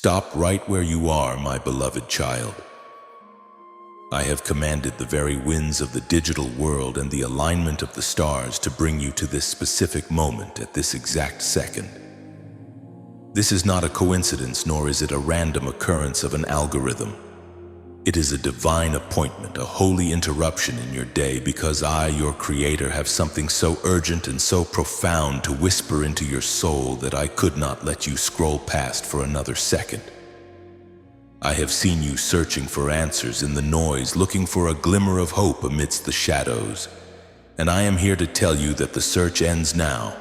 Stop right where you are, my beloved child. I have commanded the very winds of the digital world and the alignment of the stars to bring you to this specific moment at this exact second. This is not a coincidence, nor is it a random occurrence of an algorithm. It is a divine appointment, a holy interruption in your day, because I, your Creator, have something so urgent and so profound to whisper into your soul that I could not let you scroll past for another second. I have seen you searching for answers in the noise, looking for a glimmer of hope amidst the shadows, and I am here to tell you that the search ends now.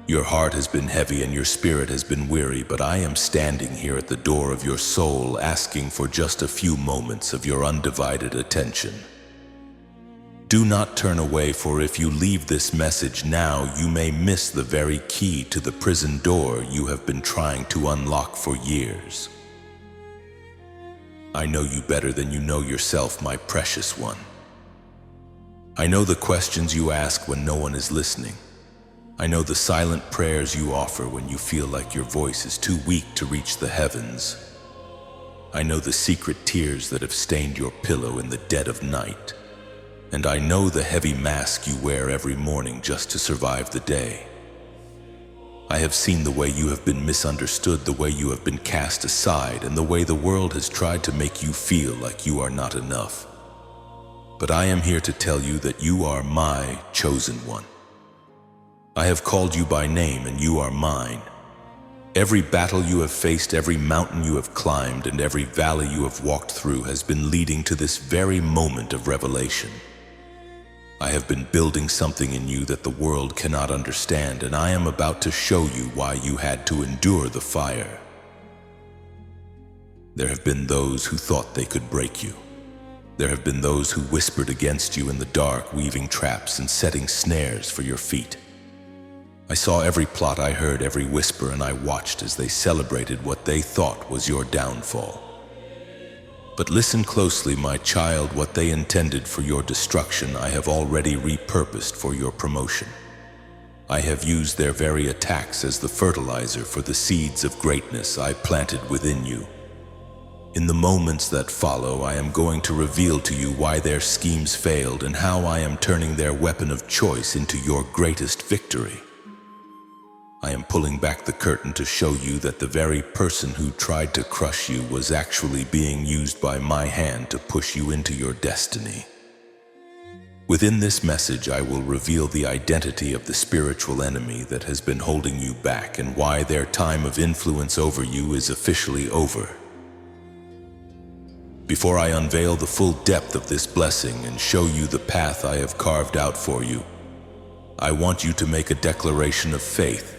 Your heart has been heavy and your spirit has been weary, but I am standing here at the door of your soul, asking for just a few moments of your undivided attention. Do not turn away, for if you leave this message now, you may miss the very key to the prison door you have been trying to unlock for years. I know you better than you know yourself, my precious one. I know the questions you ask when no one is listening. I know the silent prayers you offer when you feel like your voice is too weak to reach the heavens. I know the secret tears that have stained your pillow in the dead of night. And I know the heavy mask you wear every morning just to survive the day. I have seen the way you have been misunderstood, the way you have been cast aside, and the way the world has tried to make you feel like you are not enough. But I am here to tell you that you are my chosen one. I have called you by name and you are mine. Every battle you have faced, every mountain you have climbed, and every valley you have walked through has been leading to this very moment of revelation. I have been building something in you that the world cannot understand, and I am about to show you why you had to endure the fire. There have been those who thought they could break you. There have been those who whispered against you in the dark, weaving traps and setting snares for your feet. I saw every plot, I heard every whisper, and I watched as they celebrated what they thought was your downfall. But listen closely, my child, what they intended for your destruction, I have already repurposed for your promotion. I have used their very attacks as the fertilizer for the seeds of greatness I planted within you. In the moments that follow, I am going to reveal to you why their schemes failed and how I am turning their weapon of choice into your greatest victory. I am pulling back the curtain to show you that the very person who tried to crush you was actually being used by my hand to push you into your destiny. Within this message, I will reveal the identity of the spiritual enemy that has been holding you back and why their time of influence over you is officially over. Before I unveil the full depth of this blessing and show you the path I have carved out for you, I want you to make a declaration of faith.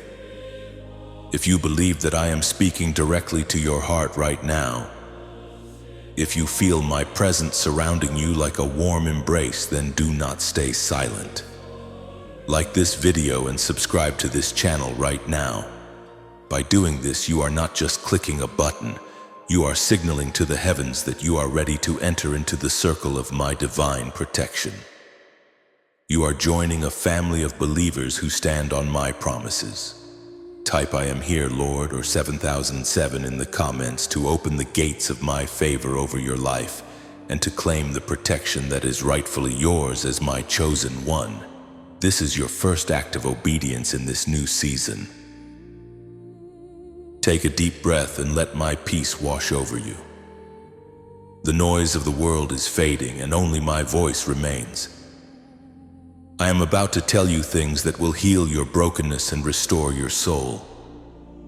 If you believe that I am speaking directly to your heart right now, if you feel my presence surrounding you like a warm embrace, then do not stay silent. Like this video and subscribe to this channel right now. By doing this, you are not just clicking a button, you are signaling to the heavens that you are ready to enter into the circle of my divine protection. You are joining a family of believers who stand on my promises. Type "I am here, Lord" or 7007 in the comments to open the gates of my favor over your life and to claim the protection that is rightfully yours as my chosen one. This is your first act of obedience in this new season. Take a deep breath and let my peace wash over you. The noise of the world is fading and only my voice remains. I am about to tell you things that will heal your brokenness and restore your soul.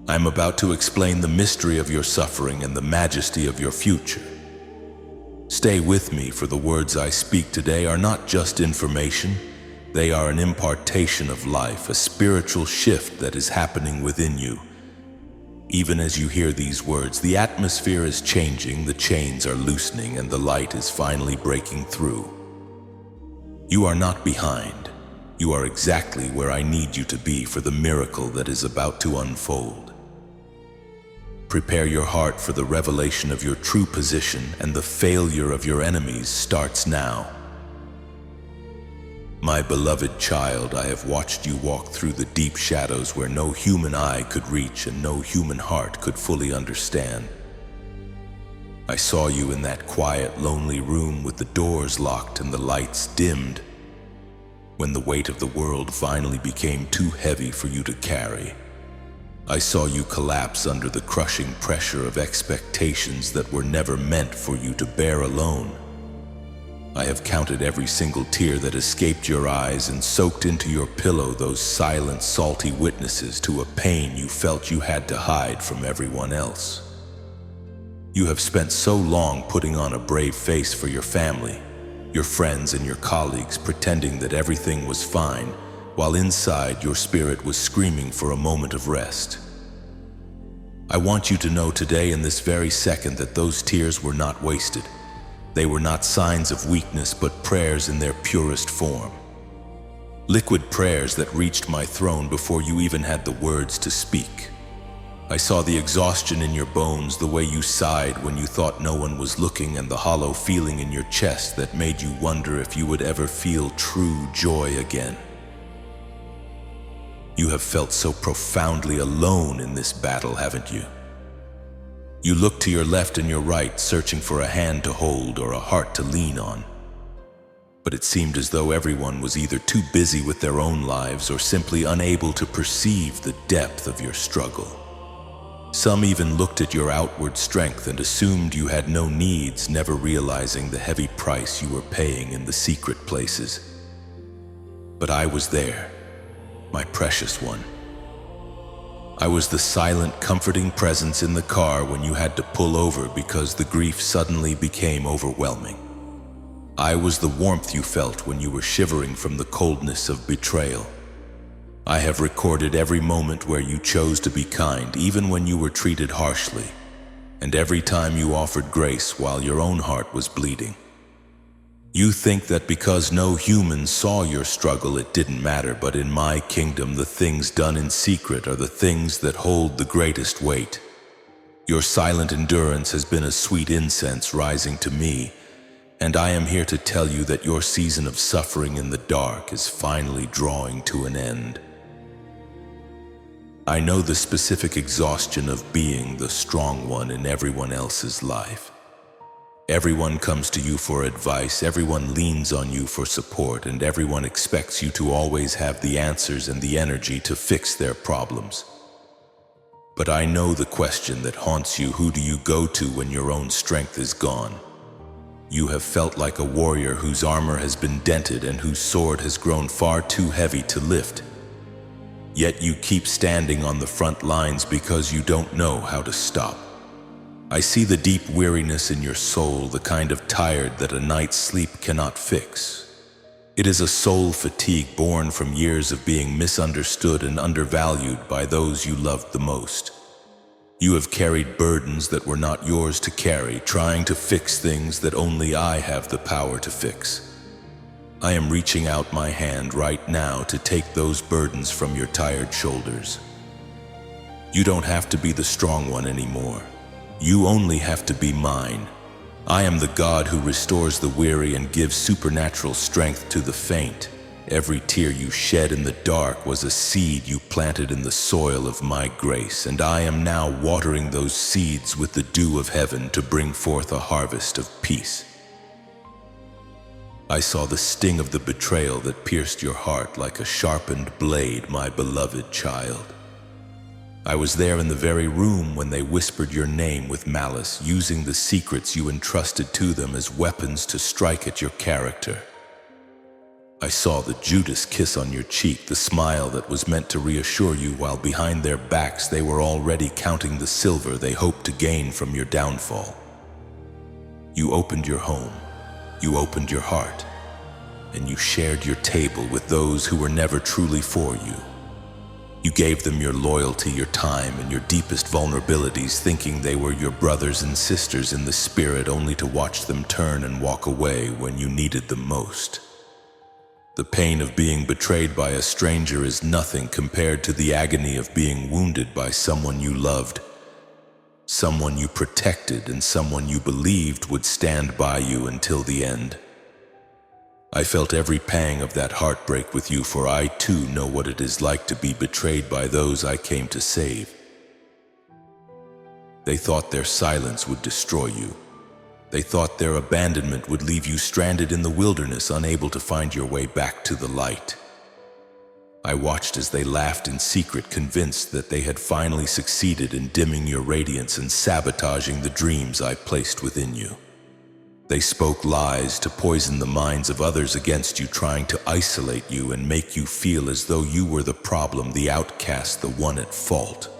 I am about to explain the mystery of your suffering and the majesty of your future. Stay with me, for the words I speak today are not just information. They are an impartation of life, a spiritual shift that is happening within you. Even as you hear these words, the atmosphere is changing, the chains are loosening, and the light is finally breaking through. You are not behind. You are exactly where I need you to be for the miracle that is about to unfold. Prepare your heart for the revelation of your true position, and the failure of your enemies starts now. My beloved child, I have watched you walk through the deep shadows where no human eye could reach and no human heart could fully understand. I saw you in that quiet, lonely room with the doors locked and the lights dimmed, when the weight of the world finally became too heavy for you to carry. I saw you collapse under the crushing pressure of expectations that were never meant for you to bear alone. I have counted every single tear that escaped your eyes and soaked into your pillow those silent, salty witnesses to a pain you felt you had to hide from everyone else. You have spent so long putting on a brave face for your family, your friends and your colleagues, pretending that everything was fine, while inside your spirit was screaming for a moment of rest. I want you to know today in this very second that those tears were not wasted. They were not signs of weakness, but prayers in their purest form. Liquid prayers that reached my throne before you even had the words to speak. I saw the exhaustion in your bones, the way you sighed when you thought no one was looking, and the hollow feeling in your chest that made you wonder if you would ever feel true joy again. You have felt so profoundly alone in this battle, haven't you? You looked to your left and your right, searching for a hand to hold or a heart to lean on. But it seemed as though everyone was either too busy with their own lives or simply unable to perceive the depth of your struggle. Some even looked at your outward strength and assumed you had no needs, never realizing the heavy price you were paying in the secret places. But I was there, my precious one. I was the silent, comforting presence in the car when you had to pull over because the grief suddenly became overwhelming. I was the warmth you felt when you were shivering from the coldness of betrayal. I have recorded every moment where you chose to be kind, even when you were treated harshly, and every time you offered grace while your own heart was bleeding. You think that because no human saw your struggle, it didn't matter, but in my kingdom, the things done in secret are the things that hold the greatest weight. Your silent endurance has been a sweet incense rising to me, and I am here to tell you that your season of suffering in the dark is finally drawing to an end. I know the specific exhaustion of being the strong one in everyone else's life. Everyone comes to you for advice, everyone leans on you for support, and everyone expects you to always have the answers and the energy to fix their problems. But I know the question that haunts you: who do you go to when your own strength is gone? You have felt like a warrior whose armor has been dented and whose sword has grown far too heavy to lift. Yet you keep standing on the front lines because you don't know how to stop. I see the deep weariness in your soul, the kind of tired that a night's sleep cannot fix. It is a soul fatigue born from years of being misunderstood and undervalued by those you loved the most. You have carried burdens that were not yours to carry, trying to fix things that only I have the power to fix. I am reaching out my hand right now to take those burdens from your tired shoulders. You don't have to be the strong one anymore. You only have to be mine. I am the God who restores the weary and gives supernatural strength to the faint. Every tear you shed in the dark was a seed you planted in the soil of my grace, and I am now watering those seeds with the dew of heaven to bring forth a harvest of peace. I saw the sting of the betrayal that pierced your heart like a sharpened blade, my beloved child. I was there in the very room when they whispered your name with malice, using the secrets you entrusted to them as weapons to strike at your character. I saw the Judas kiss on your cheek, the smile that was meant to reassure you, while behind their backs they were already counting the silver they hoped to gain from your downfall. You opened your home. You opened your heart, and you shared your table with those who were never truly for you. You gave them your loyalty, your time, and your deepest vulnerabilities, thinking they were your brothers and sisters in the spirit, only to watch them turn and walk away when you needed them most. The pain of being betrayed by a stranger is nothing compared to the agony of being wounded by someone you loved, someone you protected, and someone you believed would stand by you until the end. I felt every pang of that heartbreak with you, for I too know what it is like to be betrayed by those I came to save. They thought their silence would destroy you. They thought their abandonment would leave you stranded in the wilderness, unable to find your way back to the light. I watched as they laughed in secret, convinced that they had finally succeeded in dimming your radiance and sabotaging the dreams I placed within you. They spoke lies to poison the minds of others against you, trying to isolate you and make you feel as though you were the problem, the outcast, the one at fault.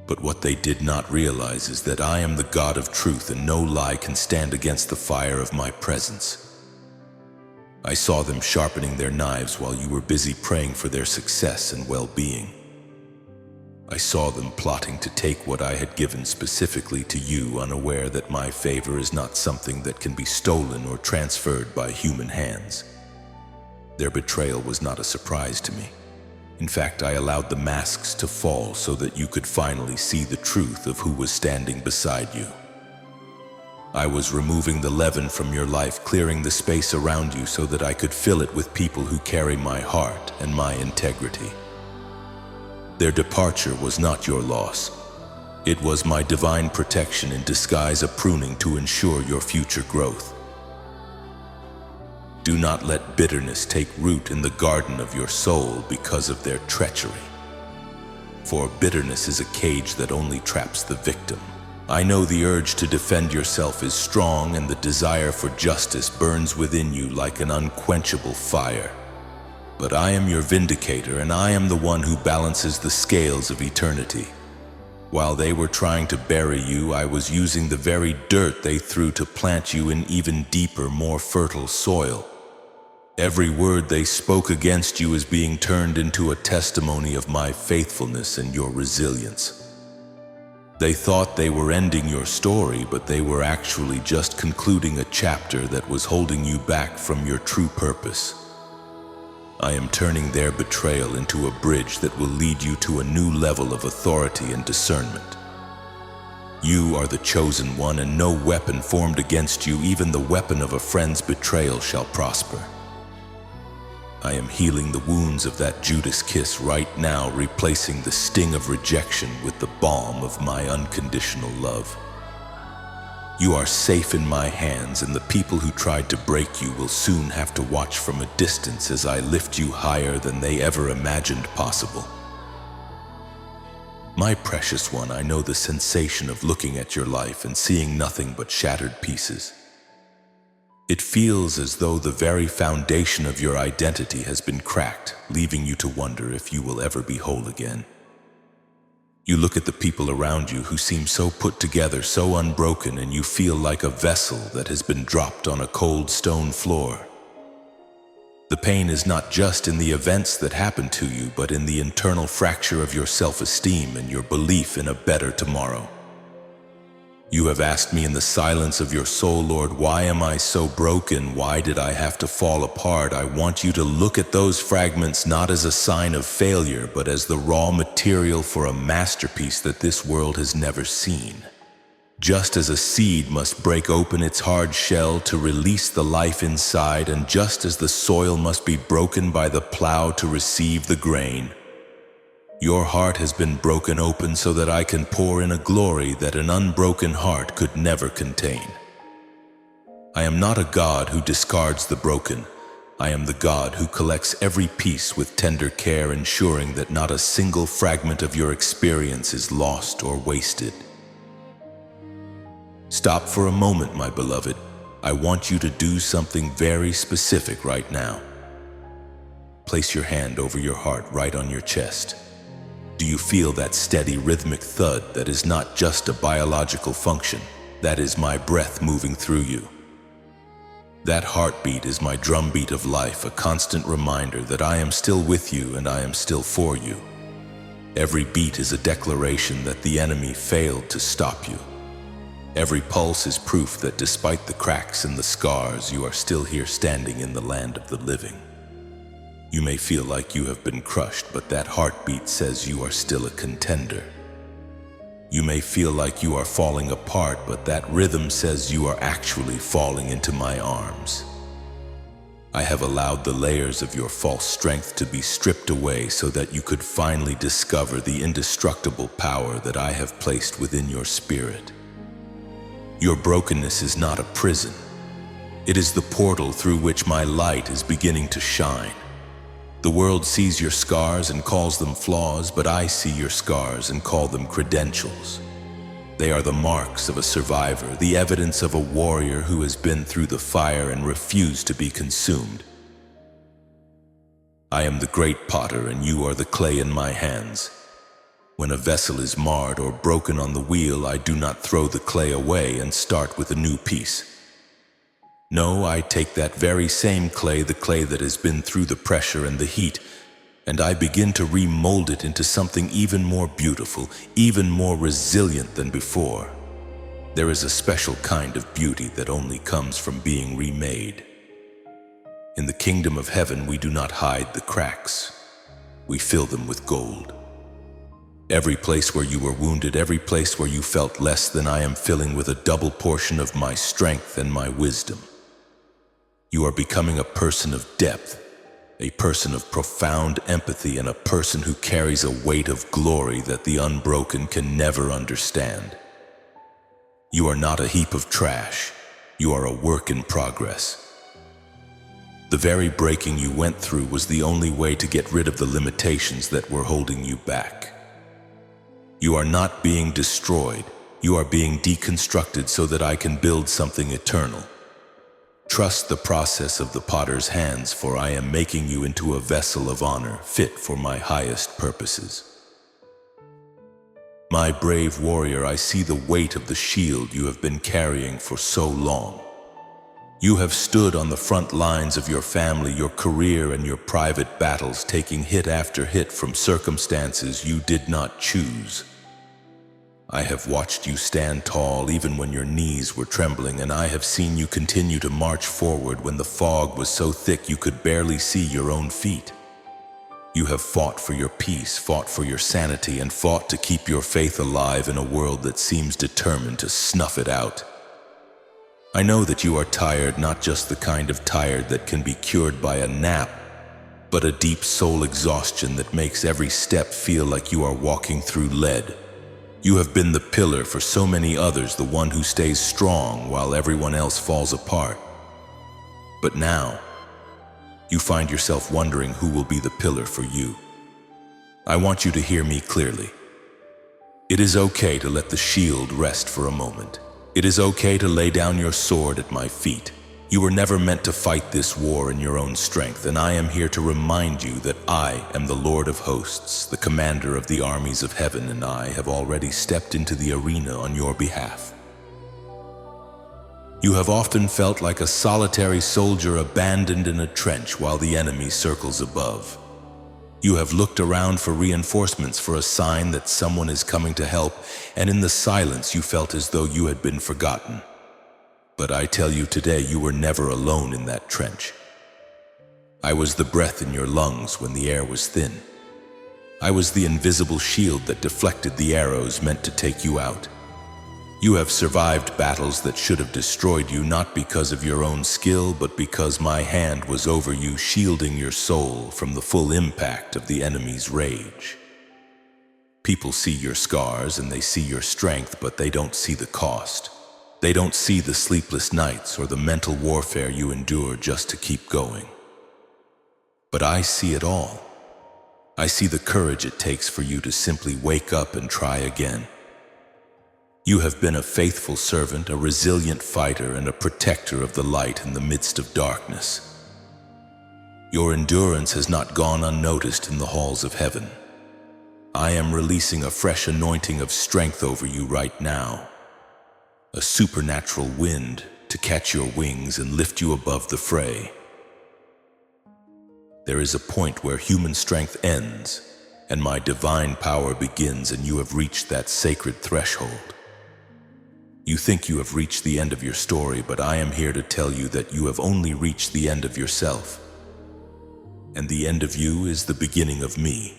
But what they did not realize is that I am the God of truth, and no lie can stand against the fire of my presence. I saw them sharpening their knives while you were busy praying for their success and well-being. I saw them plotting to take what I had given specifically to you, unaware that my favor is not something that can be stolen or transferred by human hands. Their betrayal was not a surprise to me. In fact, I allowed the masks to fall so that you could finally see the truth of who was standing beside you. I was removing the leaven from your life, clearing the space around you so that I could fill it with people who carry my heart and my integrity. Their departure was not your loss. It was my divine protection in disguise, a pruning to ensure your future growth. Do not let bitterness take root in the garden of your soul because of their treachery. For bitterness is a cage that only traps the victim. I know the urge to defend yourself is strong, and the desire for justice burns within you like an unquenchable fire. But I am your vindicator, and I am the one who balances the scales of eternity. While they were trying to bury you, I was using the very dirt they threw to plant you in even deeper, more fertile soil. Every word they spoke against you is being turned into a testimony of my faithfulness and your resilience. They thought they were ending your story, but they were actually just concluding a chapter that was holding you back from your true purpose. I am turning their betrayal into a bridge that will lead you to a new level of authority and discernment. You are the chosen one, and no weapon formed against you, even the weapon of a friend's betrayal, shall prosper. I am healing the wounds of that Judas kiss right now, replacing the sting of rejection with the balm of my unconditional love. You are safe in my hands, and the people who tried to break you will soon have to watch from a distance as I lift you higher than they ever imagined possible. My precious one, I know the sensation of looking at your life and seeing nothing but shattered pieces. It feels as though the very foundation of your identity has been cracked, leaving you to wonder if you will ever be whole again. You look at the people around you who seem so put together, so unbroken, and you feel like a vessel that has been dropped on a cold stone floor. The pain is not just in the events that happen to you, but in the internal fracture of your self-esteem and your belief in a better tomorrow. You have asked me in the silence of your soul, Lord, why am I so broken? Why did I have to fall apart? I want you to look at those fragments not as a sign of failure, but as the raw material for a masterpiece that this world has never seen. Just as a seed must break open its hard shell to release the life inside, and just as the soil must be broken by the plow to receive the grain, your heart has been broken open so that I can pour in a glory that an unbroken heart could never contain. I am not a God who discards the broken. I am the God who collects every piece with tender care, ensuring that not a single fragment of your experience is lost or wasted. Stop for a moment, my beloved. I want you to do something very specific right now. Place your hand over your heart, right on your chest. Do you feel that steady rhythmic thud that is not just a biological function? That is my breath moving through you. That heartbeat is my drumbeat of life, a constant reminder that I am still with you and I am still for you. Every beat is a declaration that the enemy failed to stop you. Every pulse is proof that despite the cracks and the scars, you are still here standing in the land of the living. You may feel like you have been crushed, but that heartbeat says you are still a contender. You may feel like you are falling apart, but that rhythm says you are actually falling into my arms. I have allowed the layers of your false strength to be stripped away so that you could finally discover the indestructible power that I have placed within your spirit. Your brokenness is not a prison. It is the portal through which my light is beginning to shine. The world sees your scars and calls them flaws, but I see your scars and call them credentials. They are the marks of a survivor, the evidence of a warrior who has been through the fire and refused to be consumed. I am the great potter, and you are the clay in my hands. When a vessel is marred or broken on the wheel, I do not throw the clay away and start with a new piece. No, I take that very same clay, the clay that has been through the pressure and the heat, and I begin to remold it into something even more beautiful, even more resilient than before. There is a special kind of beauty that only comes from being remade. In the kingdom of heaven, we do not hide the cracks. We fill them with gold. Every place where you were wounded, every place where you felt less than, I am filling with a double portion of my strength and my wisdom. You are becoming a person of depth, a person of profound empathy, and a person who carries a weight of glory that the unbroken can never understand. You are not a heap of trash. You are a work in progress. The very breaking you went through was the only way to get rid of the limitations that were holding you back. You are not being destroyed. You are being deconstructed so that I can build something eternal. Trust the process of the potter's hands, for I am making you into a vessel of honor, fit for my highest purposes. My brave warrior, I see the weight of the shield you have been carrying for so long. You have stood on the front lines of your family, your career, and your private battles, taking hit after hit from circumstances you did not choose. I have watched you stand tall even when your knees were trembling, and I have seen you continue to march forward when the fog was so thick you could barely see your own feet. You have fought for your peace, fought for your sanity, and fought to keep your faith alive in a world that seems determined to snuff it out. I know that you are tired, not just the kind of tired that can be cured by a nap, but a deep soul exhaustion that makes every step feel like you are walking through lead. You have been the pillar for so many others, the one who stays strong while everyone else falls apart. But now, you find yourself wondering who will be the pillar for you. I want you to hear me clearly. It is okay to let the shield rest for a moment. It is okay to lay down your sword at my feet. You were never meant to fight this war in your own strength, and I am here to remind you that I am the Lord of hosts, the commander of the armies of heaven, and I have already stepped into the arena on your behalf. You have often felt like a solitary soldier abandoned in a trench while the enemy circles above. You have looked around for reinforcements, for a sign that someone is coming to help, and in the silence you felt as though you had been forgotten. But I tell you today, you were never alone in that trench. I was the breath in your lungs when the air was thin. I was the invisible shield that deflected the arrows meant to take you out. You have survived battles that should have destroyed you, not because of your own skill, but because my hand was over you, shielding your soul from the full impact of the enemy's rage. People see your scars and they see your strength, but they don't see the cost. They don't see the sleepless nights or the mental warfare you endure just to keep going. But I see it all. I see the courage it takes for you to simply wake up and try again. You have been a faithful servant, a resilient fighter, and a protector of the light in the midst of darkness. Your endurance has not gone unnoticed in the halls of heaven. I am releasing a fresh anointing of strength over you right now. A supernatural wind to catch your wings and lift you above the fray. There is a point where human strength ends and my divine power begins, and you have reached that sacred threshold. You think you have reached the end of your story, but I am here to tell you that you have only reached the end of yourself. And the end of you is the beginning of me.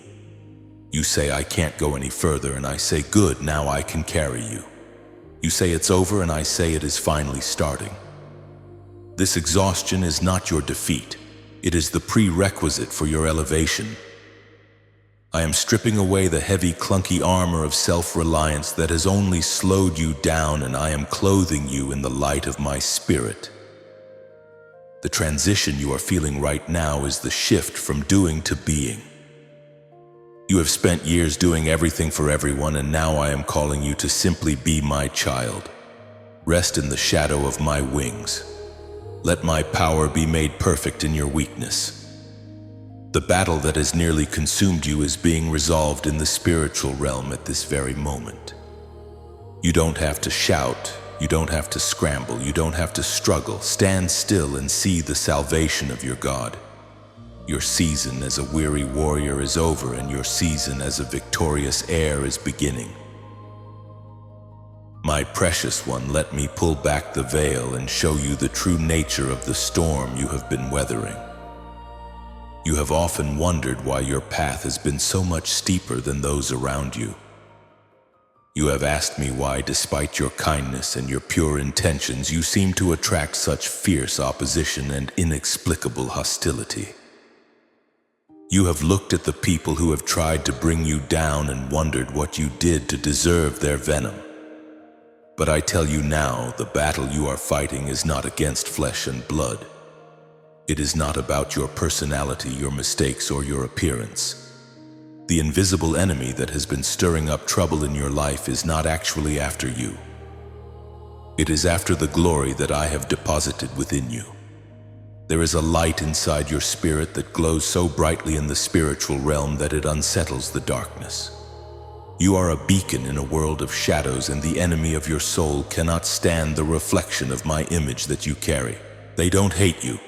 You say I can't go any further, and I say good, now I can carry you. You say it's over, and I say it is finally starting. This exhaustion is not your defeat. It is the prerequisite for your elevation. I am stripping away the heavy, clunky armor of self-reliance that has only slowed you down, and I am clothing you in the light of my spirit. The transition you are feeling right now is the shift from doing to being. You have spent years doing everything for everyone, and now I am calling you to simply be my child. Rest in the shadow of my wings. Let my power be made perfect in your weakness. The battle that has nearly consumed you is being resolved in the spiritual realm at this very moment. You don't have to shout, you don't have to scramble, you don't have to struggle. Stand still and see the salvation of your God. Your season as a weary warrior is over, and your season as a victorious heir is beginning. My precious one, let me pull back the veil and show you the true nature of the storm you have been weathering. You have often wondered why your path has been so much steeper than those around you. You have asked me why, despite your kindness and your pure intentions, you seem to attract such fierce opposition and inexplicable hostility. You have looked at the people who have tried to bring you down and wondered what you did to deserve their venom. But I tell you now, the battle you are fighting is not against flesh and blood. It is not about your personality, your mistakes, or your appearance. The invisible enemy that has been stirring up trouble in your life is not actually after you. It is after the glory that I have deposited within you. There is a light inside your spirit that glows so brightly in the spiritual realm that it unsettles the darkness. You are a beacon in a world of shadows, and the enemy of your soul cannot stand the reflection of my image that you carry. They don't hate you,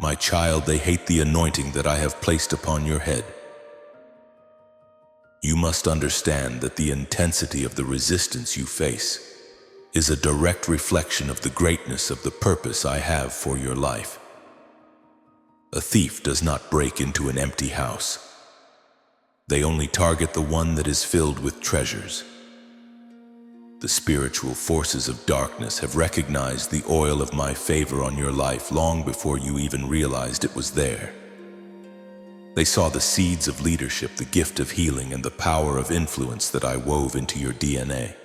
my child, they hate the anointing that I have placed upon your head. You must understand that the intensity of the resistance you face is a direct reflection of the greatness of the purpose I have for your life. A thief does not break into an empty house. They only target the one that is filled with treasures. The spiritual forces of darkness have recognized the oil of my favor on your life long before you even realized it was there. They saw the seeds of leadership, the gift of healing, and the power of influence that I wove into your DNA.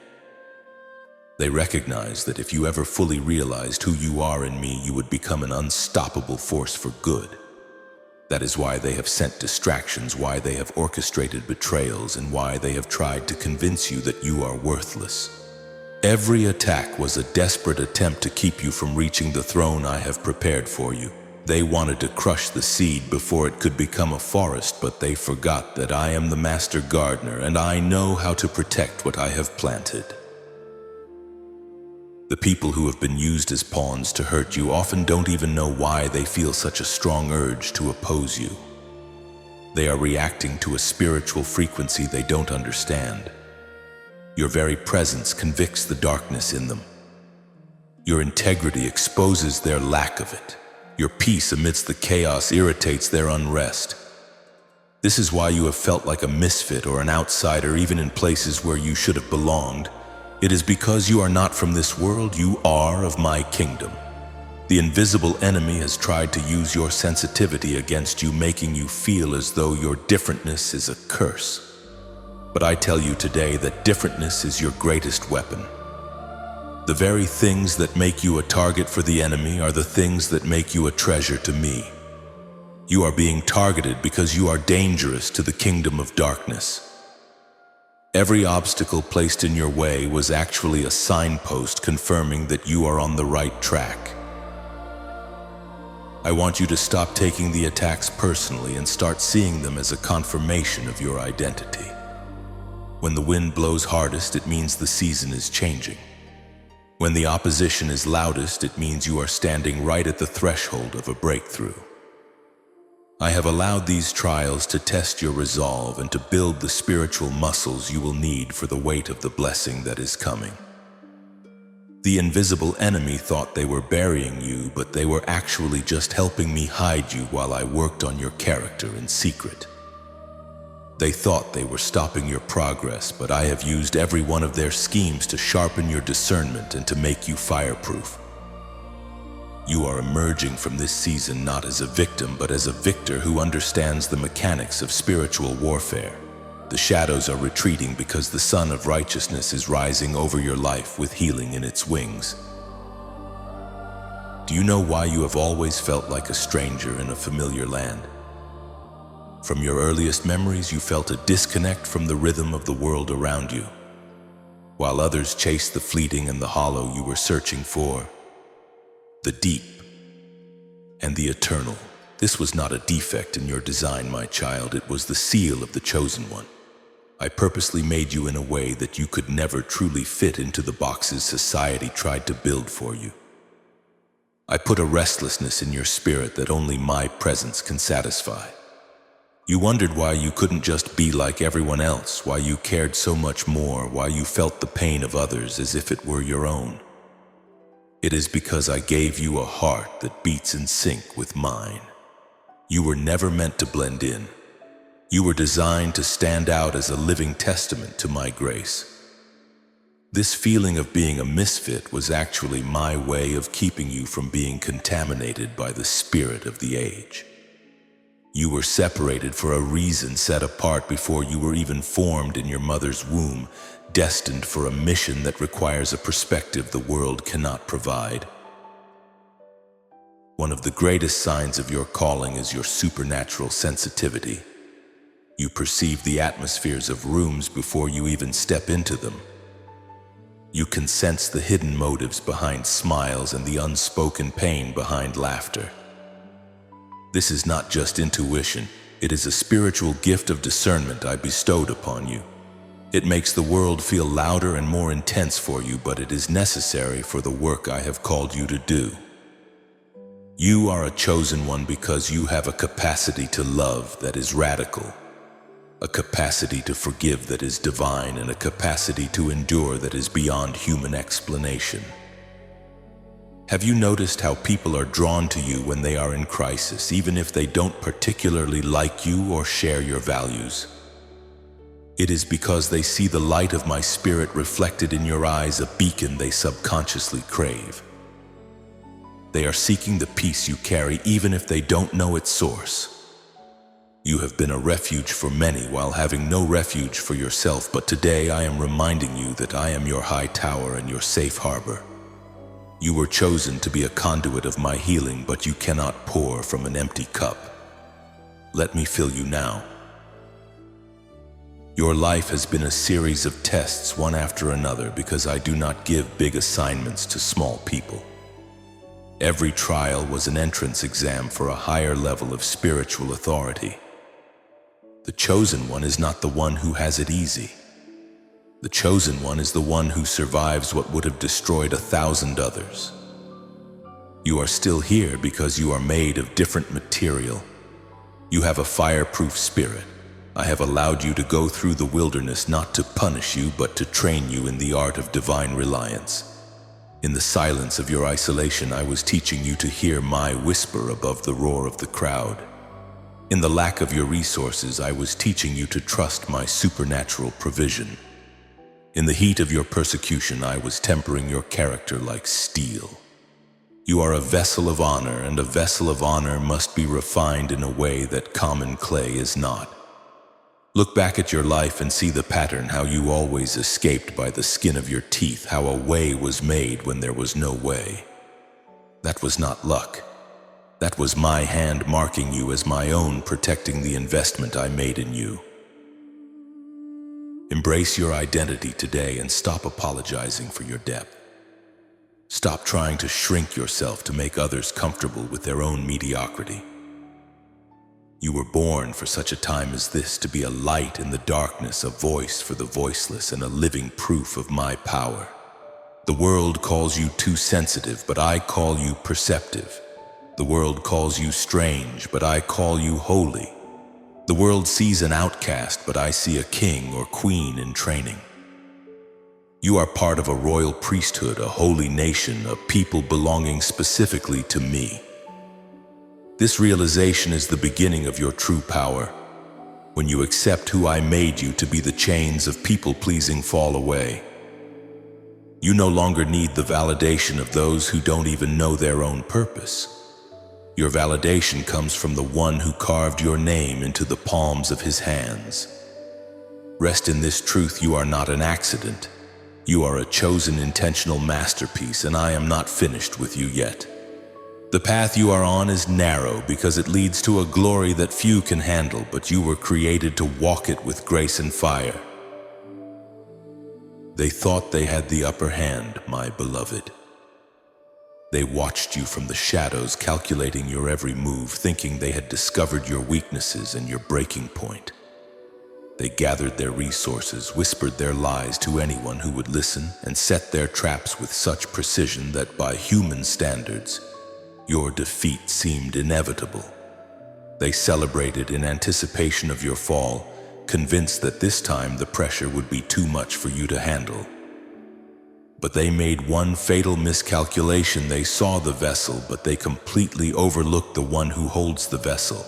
They recognize that if you ever fully realized who you are in me, you would become an unstoppable force for good. That is why they have sent distractions, why they have orchestrated betrayals, and why they have tried to convince you that you are worthless. Every attack was a desperate attempt to keep you from reaching the throne I have prepared for you. They wanted to crush the seed before it could become a forest, but they forgot that I am the master gardener, and I know how to protect what I have planted. The people who have been used as pawns to hurt you often don't even know why they feel such a strong urge to oppose you. They are reacting to a spiritual frequency they don't understand. Your very presence convicts the darkness in them. Your integrity exposes their lack of it. Your peace amidst the chaos irritates their unrest. This is why you have felt like a misfit or an outsider, even in places where you should have belonged. It is because you are not from this world, you are of my kingdom. The invisible enemy has tried to use your sensitivity against you, making you feel as though your differentness is a curse. But I tell you today that differentness is your greatest weapon. The very things that make you a target for the enemy are the things that make you a treasure to me. You are being targeted because you are dangerous to the kingdom of darkness. Every obstacle placed in your way was actually a signpost confirming that you are on the right track. I want you to stop taking the attacks personally and start seeing them as a confirmation of your identity. When the wind blows hardest, it means the season is changing. When the opposition is loudest, it means you are standing right at the threshold of a breakthrough. I have allowed these trials to test your resolve and to build the spiritual muscles you will need for the weight of the blessing that is coming. The invisible enemy thought they were burying you, but they were actually just helping me hide you while I worked on your character in secret. They thought they were stopping your progress, but I have used every one of their schemes to sharpen your discernment and to make you fireproof. You are emerging from this season not as a victim, but as a victor who understands the mechanics of spiritual warfare. The shadows are retreating because the sun of righteousness is rising over your life with healing in its wings. Do you know why you have always felt like a stranger in a familiar land? From your earliest memories, you felt a disconnect from the rhythm of the world around you. While others chased the fleeting and the hollow, you were searching for the deep and the eternal. This was not a defect in your design, my child. It was the seal of the chosen one. I purposely made you in a way that you could never truly fit into the boxes society tried to build for you. I put a restlessness in your spirit that only my presence can satisfy. You wondered why you couldn't just be like everyone else, why you cared so much more, why you felt the pain of others as if it were your own. It is because I gave you a heart that beats in sync with mine. You were never meant to blend in. You were designed to stand out as a living testament to my grace. This feeling of being a misfit was actually my way of keeping you from being contaminated by the spirit of the age. You were separated for a reason, set apart before you were even formed in your mother's womb, destined for a mission that requires a perspective the world cannot provide. One of the greatest signs of your calling is your supernatural sensitivity. You perceive the atmospheres of rooms before you even step into them. You can sense the hidden motives behind smiles and the unspoken pain behind laughter. This is not just intuition, it is a spiritual gift of discernment I bestowed upon you. It makes the world feel louder and more intense for you, but it is necessary for the work I have called you to do. You are a chosen one because you have a capacity to love that is radical, a capacity to forgive that is divine, and a capacity to endure that is beyond human explanation. Have you noticed how people are drawn to you when they are in crisis, even if they don't particularly like you or share your values? It is because they see the light of my spirit reflected in your eyes, a beacon they subconsciously crave. They are seeking the peace you carry, even if they don't know its source. You have been a refuge for many while having no refuge for yourself, but today I am reminding you that I am your high tower and your safe harbor. You were chosen to be a conduit of my healing, but you cannot pour from an empty cup. Let me fill you now. Your life has been a series of tests, one after another, because I do not give big assignments to small people. Every trial was an entrance exam for a higher level of spiritual authority. The chosen one is not the one who has it easy. The chosen one is the one who survives what would have destroyed 1,000 others. You are still here because you are made of different material. You have a fireproof spirit. I have allowed you to go through the wilderness not to punish you, but to train you in the art of divine reliance. In the silence of your isolation, I was teaching you to hear my whisper above the roar of the crowd. In the lack of your resources, I was teaching you to trust my supernatural provision. In the heat of your persecution, I was tempering your character like steel. You are a vessel of honor, and a vessel of honor must be refined in a way that common clay is not. Look back at your life and see the pattern, how you always escaped by the skin of your teeth, how a way was made when there was no way. That was not luck. That was my hand marking you as my own, protecting the investment I made in you. Embrace your identity today and stop apologizing for your depth. Stop trying to shrink yourself to make others comfortable with their own mediocrity. You were born for such a time as this, to be a light in the darkness, a voice for the voiceless, and a living proof of my power. The world calls you too sensitive, but I call you perceptive. The world calls you strange, but I call you holy. The world sees an outcast, but I see a king or queen in training. You are part of a royal priesthood, a holy nation, a people belonging specifically to me. This realization is the beginning of your true power. When you accept who I made you to be, the chains of people-pleasing fall away. You no longer need the validation of those who don't even know their own purpose. Your validation comes from the one who carved your name into the palms of his hands. Rest in this truth: you are not an accident. You are a chosen intentional masterpiece, and I am not finished with you yet. The path you are on is narrow because it leads to a glory that few can handle, but you were created to walk it with grace and fire. They thought they had the upper hand, my beloved. They watched you from the shadows, calculating your every move, thinking they had discovered your weaknesses and your breaking point. They gathered their resources, whispered their lies to anyone who would listen, and set their traps with such precision that by human standards, your defeat seemed inevitable. They celebrated in anticipation of your fall, convinced that this time the pressure would be too much for you to handle. But they made one fatal miscalculation. They saw the vessel, but they completely overlooked the one who holds the vessel.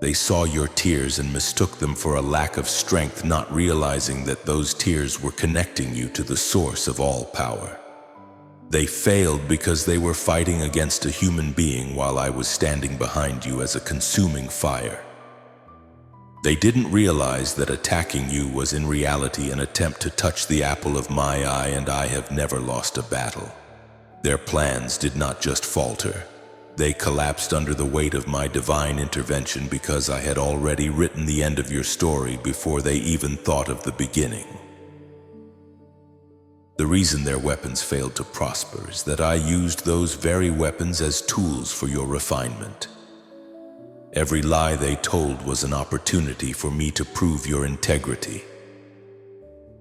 They saw your tears and mistook them for a lack of strength, not realizing that those tears were connecting you to the source of all power. They failed because they were fighting against a human being while I was standing behind you as a consuming fire. They didn't realize that attacking you was in reality an attempt to touch the apple of my eye, and I have never lost a battle. Their plans did not just falter. They collapsed under the weight of my divine intervention because I had already written the end of your story before they even thought of the beginning. The reason their weapons failed to prosper is that I used those very weapons as tools for your refinement. Every lie they told was an opportunity for me to prove your integrity.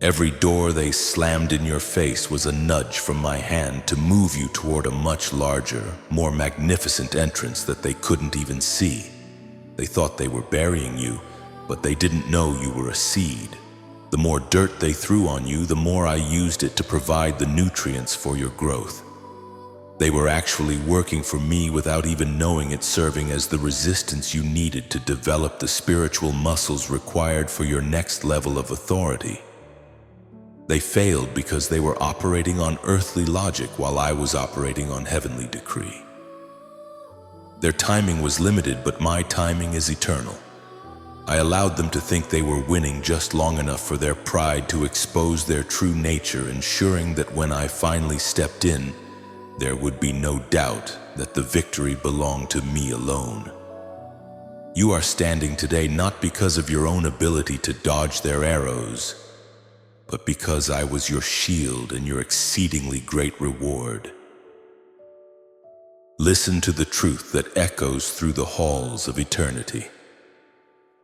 Every door they slammed in your face was a nudge from my hand to move you toward a much larger, more magnificent entrance that they couldn't even see. They thought they were burying you, but they didn't know you were a seed. The more dirt they threw on you, the more I used it to provide the nutrients for your growth. They were actually working for me without even knowing it, serving as the resistance you needed to develop the spiritual muscles required for your next level of authority. They failed because they were operating on earthly logic while I was operating on heavenly decree. Their timing was limited, but my timing is eternal. I allowed them to think they were winning just long enough for their pride to expose their true nature, ensuring that when I finally stepped in, there would be no doubt that the victory belonged to me alone. You are standing today not because of your own ability to dodge their arrows, but because I was your shield and your exceedingly great reward. Listen to the truth that echoes through the halls of eternity.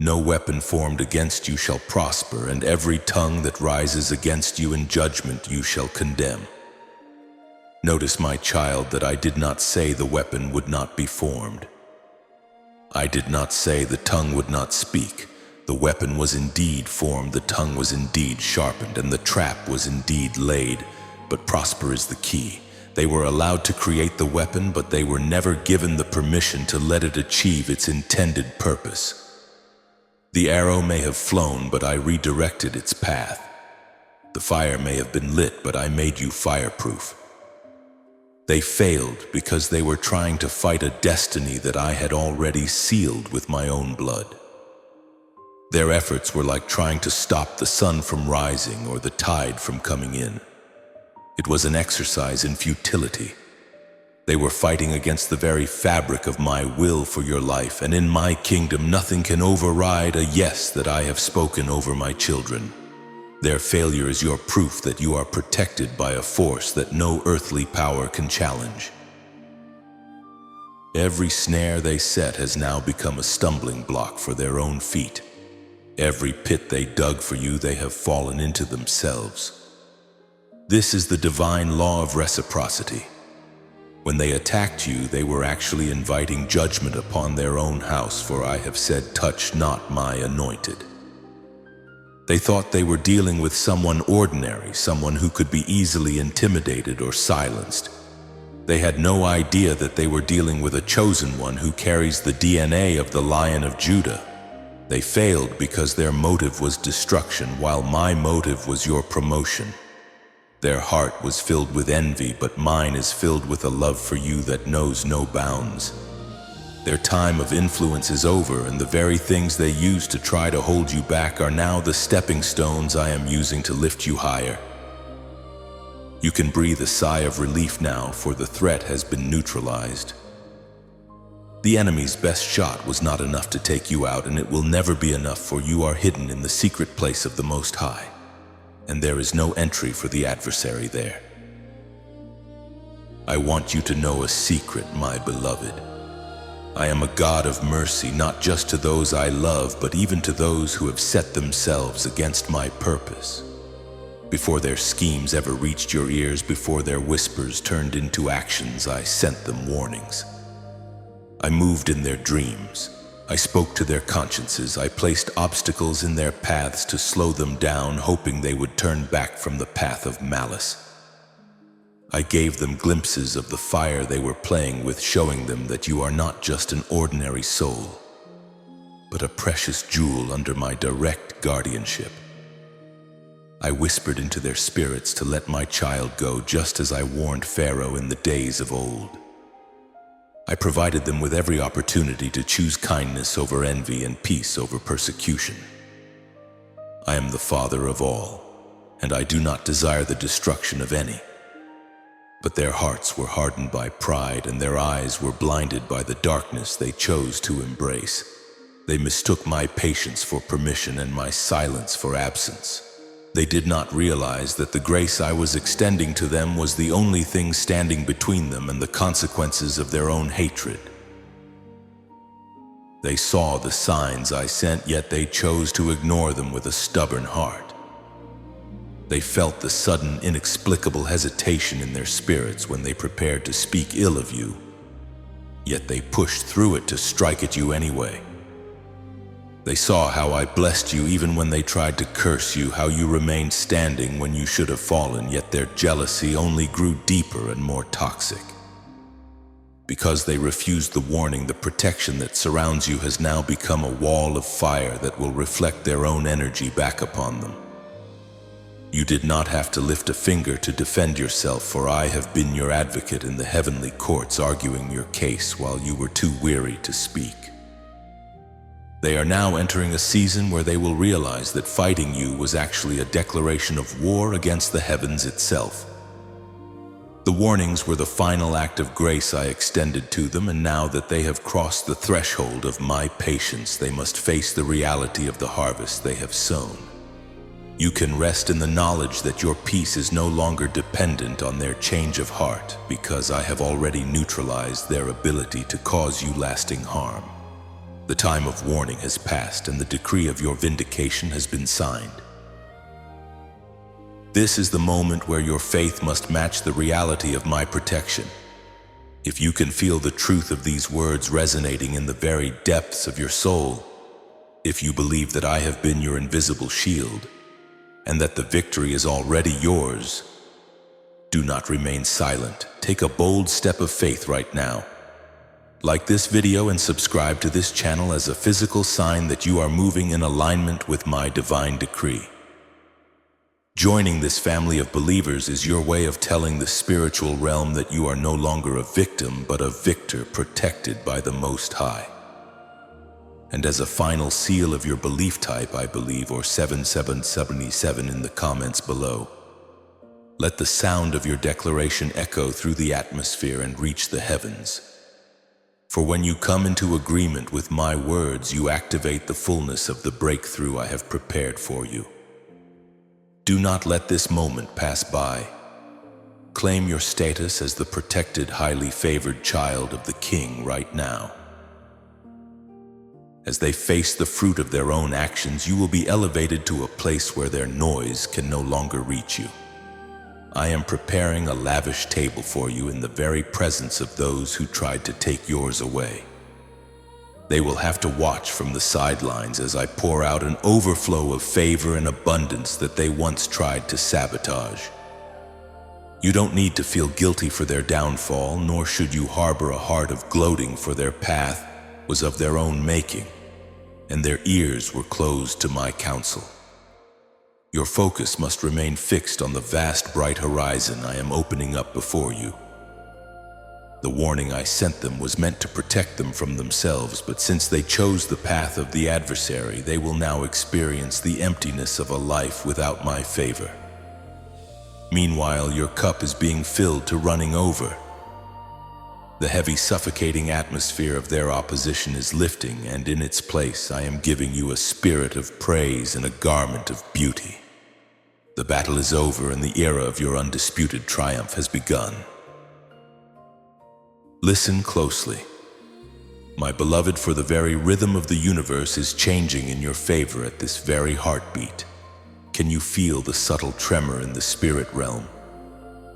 No weapon formed against you shall prosper, and every tongue that rises against you in judgment you shall condemn. Notice, my child, that I did not say the weapon would not be formed. I did not say the tongue would not speak. The weapon was indeed formed, the tongue was indeed sharpened, and the trap was indeed laid. But prosper is the key. They were allowed to create the weapon, but they were never given the permission to let it achieve its intended purpose. The arrow may have flown, but I redirected its path. The fire may have been lit, but I made you fireproof. They failed because they were trying to fight a destiny that I had already sealed with my own blood. Their efforts were like trying to stop the sun from rising or the tide from coming in. It was an exercise in futility. They were fighting against the very fabric of my will for your life, and in my kingdom nothing can override a yes that I have spoken over my children. Their failure is your proof that you are protected by a force that no earthly power can challenge. Every snare they set has now become a stumbling block for their own feet. Every pit they dug for you, they have fallen into themselves. This is the divine law of reciprocity. When they attacked you, they were actually inviting judgment upon their own house, for I have said, touch not my anointed. They thought they were dealing with someone ordinary, someone who could be easily intimidated or silenced. They had no idea that they were dealing with a chosen one who carries the DNA of the Lion of Judah. They failed because their motive was destruction, while my motive was your promotion. Their heart was filled with envy, but mine is filled with a love for you that knows no bounds. Their time of influence is over, and the very things they used to try to hold you back are now the stepping stones I am using to lift you higher. You can breathe a sigh of relief now, for the threat has been neutralized. The enemy's best shot was not enough to take you out, and it will never be enough, for you are hidden in the secret place of the Most High, and there is no entry for the adversary there. I want you to know a secret, my beloved. I am a God of mercy, not just to those I love, but even to those who have set themselves against my purpose. Before their schemes ever reached your ears, before their whispers turned into actions, I sent them warnings. I moved in their dreams. I spoke to their consciences. I placed obstacles in their paths to slow them down, hoping they would turn back from the path of malice. I gave them glimpses of the fire they were playing with, showing them that you are not just an ordinary soul, but a precious jewel under my direct guardianship. I whispered into their spirits to let my child go, just as I warned Pharaoh in the days of old. I provided them with every opportunity to choose kindness over envy and peace over persecution. I am the Father of all, and I do not desire the destruction of any. But their hearts were hardened by pride, and their eyes were blinded by the darkness they chose to embrace. They mistook my patience for permission and my silence for absence. They did not realize that the grace I was extending to them was the only thing standing between them and the consequences of their own hatred. They saw the signs I sent, yet they chose to ignore them with a stubborn heart. They felt the sudden, inexplicable hesitation in their spirits when they prepared to speak ill of you, yet they pushed through it to strike at you anyway. They saw how I blessed you even when they tried to curse you, how you remained standing when you should have fallen, yet their jealousy only grew deeper and more toxic. Because they refused the warning, the protection that surrounds you has now become a wall of fire that will reflect their own energy back upon them. You did not have to lift a finger to defend yourself, for I have been your advocate in the heavenly courts, arguing your case while you were too weary to speak. They are now entering a season where they will realize that fighting you was actually a declaration of war against the heavens itself. The warnings were the final act of grace I extended to them, and now that they have crossed the threshold of my patience, they must face the reality of the harvest they have sown. You can rest in the knowledge that your peace is no longer dependent on their change of heart, because I have already neutralized their ability to cause you lasting harm. The time of warning has passed, and the decree of your vindication has been signed. This is the moment where your faith must match the reality of my protection. If you can feel the truth of these words resonating in the very depths of your soul, if you believe that I have been your invisible shield, and that the victory is already yours, do not remain silent. Take a bold step of faith right now. Like this video and subscribe to this channel as a physical sign that you are moving in alignment with my divine decree. Joining this family of believers is your way of telling the spiritual realm that you are no longer a victim, but a victor protected by the Most High. And as a final seal of your belief type, I believe, or 7777 in the comments below, let the sound of your declaration echo through the atmosphere and reach the heavens. For when you come into agreement with my words, you activate the fullness of the breakthrough I have prepared for you. Do not let this moment pass by. Claim your status as the protected, highly favored child of the King right now. As they face the fruit of their own actions, you will be elevated to a place where their noise can no longer reach you. I am preparing a lavish table for you in the very presence of those who tried to take yours away. They will have to watch from the sidelines as I pour out an overflow of favor and abundance that they once tried to sabotage. You don't need to feel guilty for their downfall, nor should you harbor a heart of gloating, for their path was of their own making, and their ears were closed to my counsel. Your focus must remain fixed on the vast bright horizon I am opening up before you. The warning I sent them was meant to protect them from themselves, but since they chose the path of the adversary, they will now experience the emptiness of a life without my favor. Meanwhile, your cup is being filled to running over. The heavy, suffocating atmosphere of their opposition is lifting, and in its place I am giving you a spirit of praise and a garment of beauty. The battle is over, and the era of your undisputed triumph has begun. Listen closely. My beloved, for the very rhythm of the universe is changing in your favor at this very heartbeat. Can you feel the subtle tremor in the spirit realm?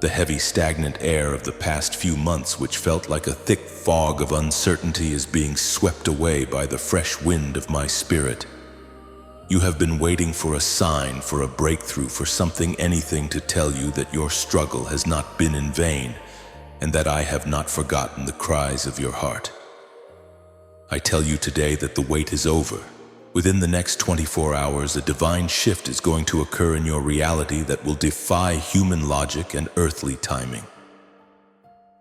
The heavy, stagnant air of the past few months, which felt like a thick fog of uncertainty, is being swept away by the fresh wind of my spirit. You have been waiting for a sign, for a breakthrough, for something, anything to tell you that your struggle has not been in vain, and that I have not forgotten the cries of your heart. I tell you today that the wait is over. Within the next 24 hours, a divine shift is going to occur in your reality that will defy human logic and earthly timing.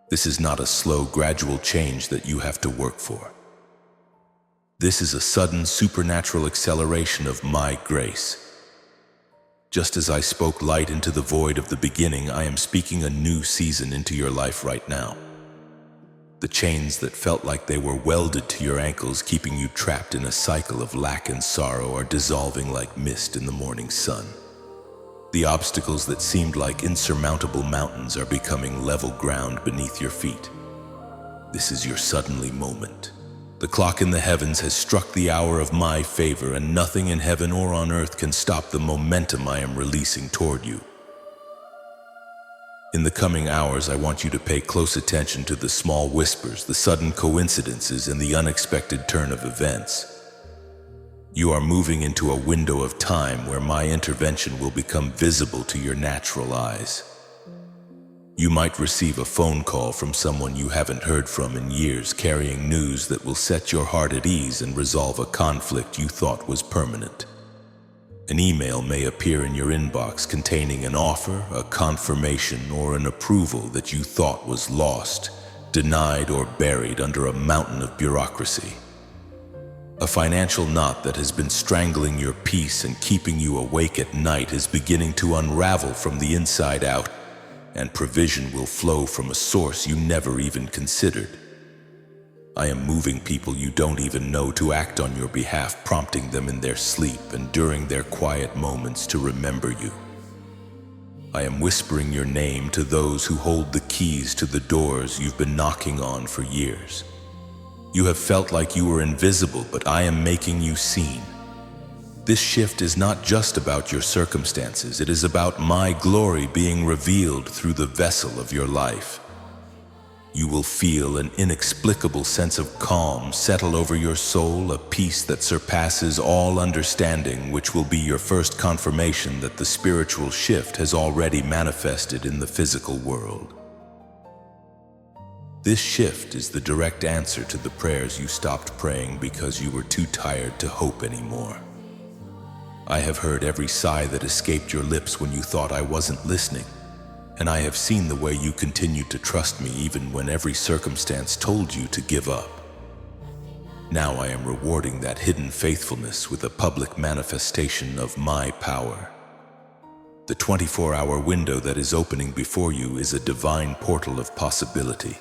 This is not a slow, gradual change that you have to work for. This is a sudden, supernatural acceleration of my grace. Just as I spoke light into the void of the beginning, I am speaking a new season into your life right now. The chains that felt like they were welded to your ankles, keeping you trapped in a cycle of lack and sorrow, are dissolving like mist in the morning sun. The obstacles that seemed like insurmountable mountains are becoming level ground beneath your feet. This is your suddenly moment. The clock in the heavens has struck the hour of my favor, and nothing in heaven or on earth can stop the momentum I am releasing toward you. In the coming hours, I want you to pay close attention to the small whispers, the sudden coincidences, and the unexpected turn of events. You are moving into a window of time where my intervention will become visible to your natural eyes. You might receive a phone call from someone you haven't heard from in years, carrying news that will set your heart at ease and resolve a conflict you thought was permanent. An email may appear in your inbox containing an offer, a confirmation, or an approval that you thought was lost, denied, or buried under a mountain of bureaucracy. A financial knot that has been strangling your peace and keeping you awake at night is beginning to unravel from the inside out, and provision will flow from a source you never even considered. I am moving people you don't even know to act on your behalf, prompting them in their sleep and during their quiet moments to remember you. I am whispering your name to those who hold the keys to the doors you've been knocking on for years. You have felt like you were invisible, but I am making you seen. This shift is not just about your circumstances, it is about my glory being revealed through the vessel of your life. You will feel an inexplicable sense of calm settle over your soul, a peace that surpasses all understanding, which will be your first confirmation that the spiritual shift has already manifested in the physical world. This shift is the direct answer to the prayers you stopped praying because you were too tired to hope anymore. I have heard every sigh that escaped your lips when you thought I wasn't listening. And I have seen the way you continued to trust me even when every circumstance told you to give up. Now I am rewarding that hidden faithfulness with a public manifestation of my power. The 24-hour window that is opening before you is a divine portal of possibility.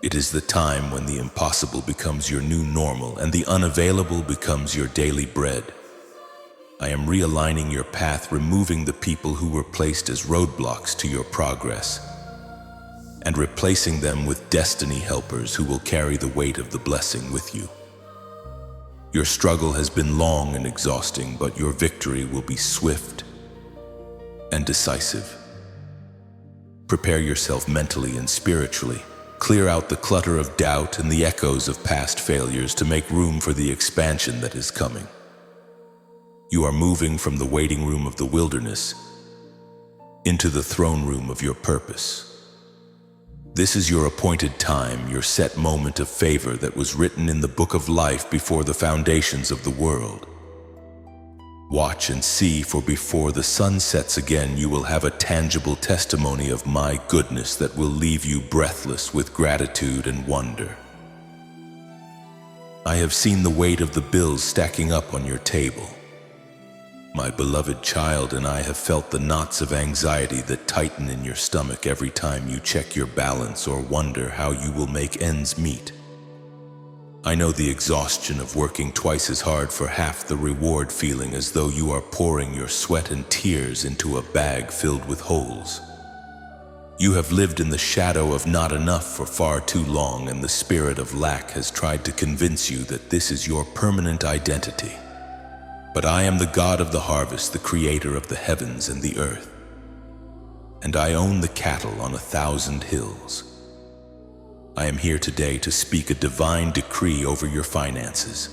It is the time when the impossible becomes your new normal and the unavailable becomes your daily bread. I am realigning your path, removing the people who were placed as roadblocks to your progress, and replacing them with destiny helpers who will carry the weight of the blessing with you. Your struggle has been long and exhausting, but your victory will be swift and decisive. Prepare yourself mentally and spiritually. Clear out the clutter of doubt and the echoes of past failures to make room for the expansion that is coming. You are moving from the waiting room of the wilderness into the throne room of your purpose. This is your appointed time, your set moment of favor that was written in the book of life before the foundations of the world. Watch and see, for before the sun sets again, you will have a tangible testimony of my goodness that will leave you breathless with gratitude and wonder. I have seen the weight of the bills stacking up on your table. My beloved child, and I have felt the knots of anxiety that tighten in your stomach every time you check your balance or wonder how you will make ends meet. I know the exhaustion of working twice as hard for half the reward, feeling as though you are pouring your sweat and tears into a bag filled with holes. You have lived in the shadow of not enough for far too long, and the spirit of lack has tried to convince you that this is your permanent identity. But I am the God of the harvest, the creator of the heavens and the earth, and I own the cattle on 1,000 hills. I am here today to speak a divine decree over your finances.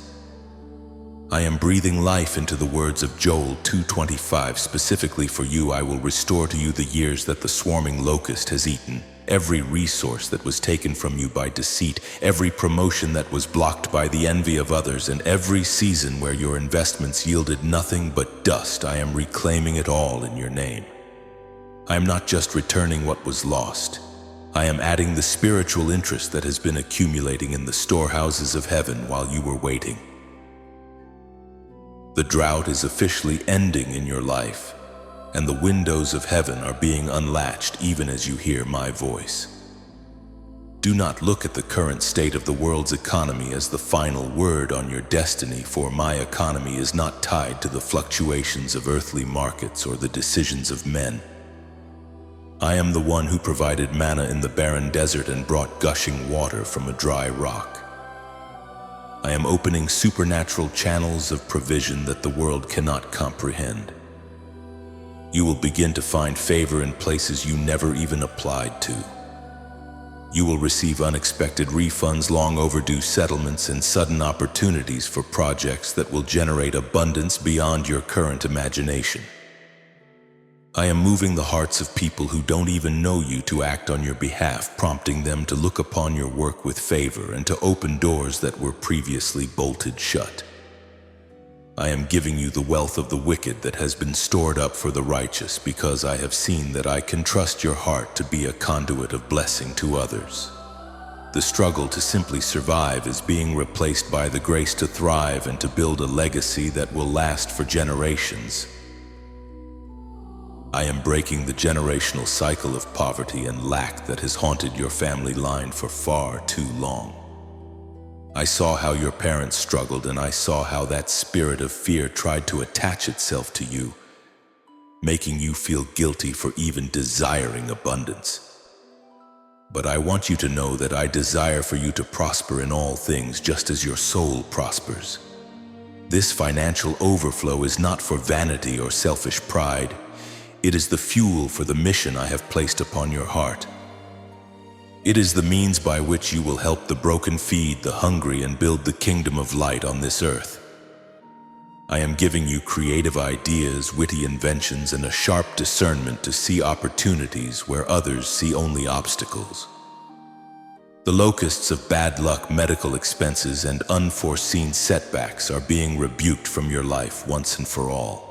I am breathing life into the words of Joel 2:25. Specifically for you, I will restore to you the years that the swarming locust has eaten, every resource that was taken from you by deceit, every promotion that was blocked by the envy of others, and every season where your investments yielded nothing but dust. I am reclaiming it all in your name. I am not just returning what was lost. I am adding the spiritual interest that has been accumulating in the storehouses of heaven while you were waiting. The drought is officially ending in your life, and the windows of heaven are being unlatched even as you hear my voice. Do not look at the current state of the world's economy as the final word on your destiny, for my economy is not tied to the fluctuations of earthly markets or the decisions of men. I am the one who provided manna in the barren desert and brought gushing water from a dry rock. I am opening supernatural channels of provision that the world cannot comprehend. You will begin to find favor in places you never even applied to. You will receive unexpected refunds, long overdue settlements, and sudden opportunities for projects that will generate abundance beyond your current imagination. I am moving the hearts of people who don't even know you to act on your behalf, prompting them to look upon your work with favor and to open doors that were previously bolted shut. I am giving you the wealth of the wicked that has been stored up for the righteous, because I have seen that I can trust your heart to be a conduit of blessing to others. The struggle to simply survive is being replaced by the grace to thrive and to build a legacy that will last for generations. I am breaking the generational cycle of poverty and lack that has haunted your family line for far too long. I saw how your parents struggled, and I saw how that spirit of fear tried to attach itself to you, making you feel guilty for even desiring abundance. But I want you to know that I desire for you to prosper in all things, just as your soul prospers. This financial overflow is not for vanity or selfish pride. It is the fuel for the mission I have placed upon your heart. It is the means by which you will help the broken feed the hungry and build the kingdom of light on this earth. I am giving you creative ideas, witty inventions, and a sharp discernment to see opportunities where others see only obstacles. The locusts of bad luck, medical expenses, and unforeseen setbacks are being rebuked from your life once and for all.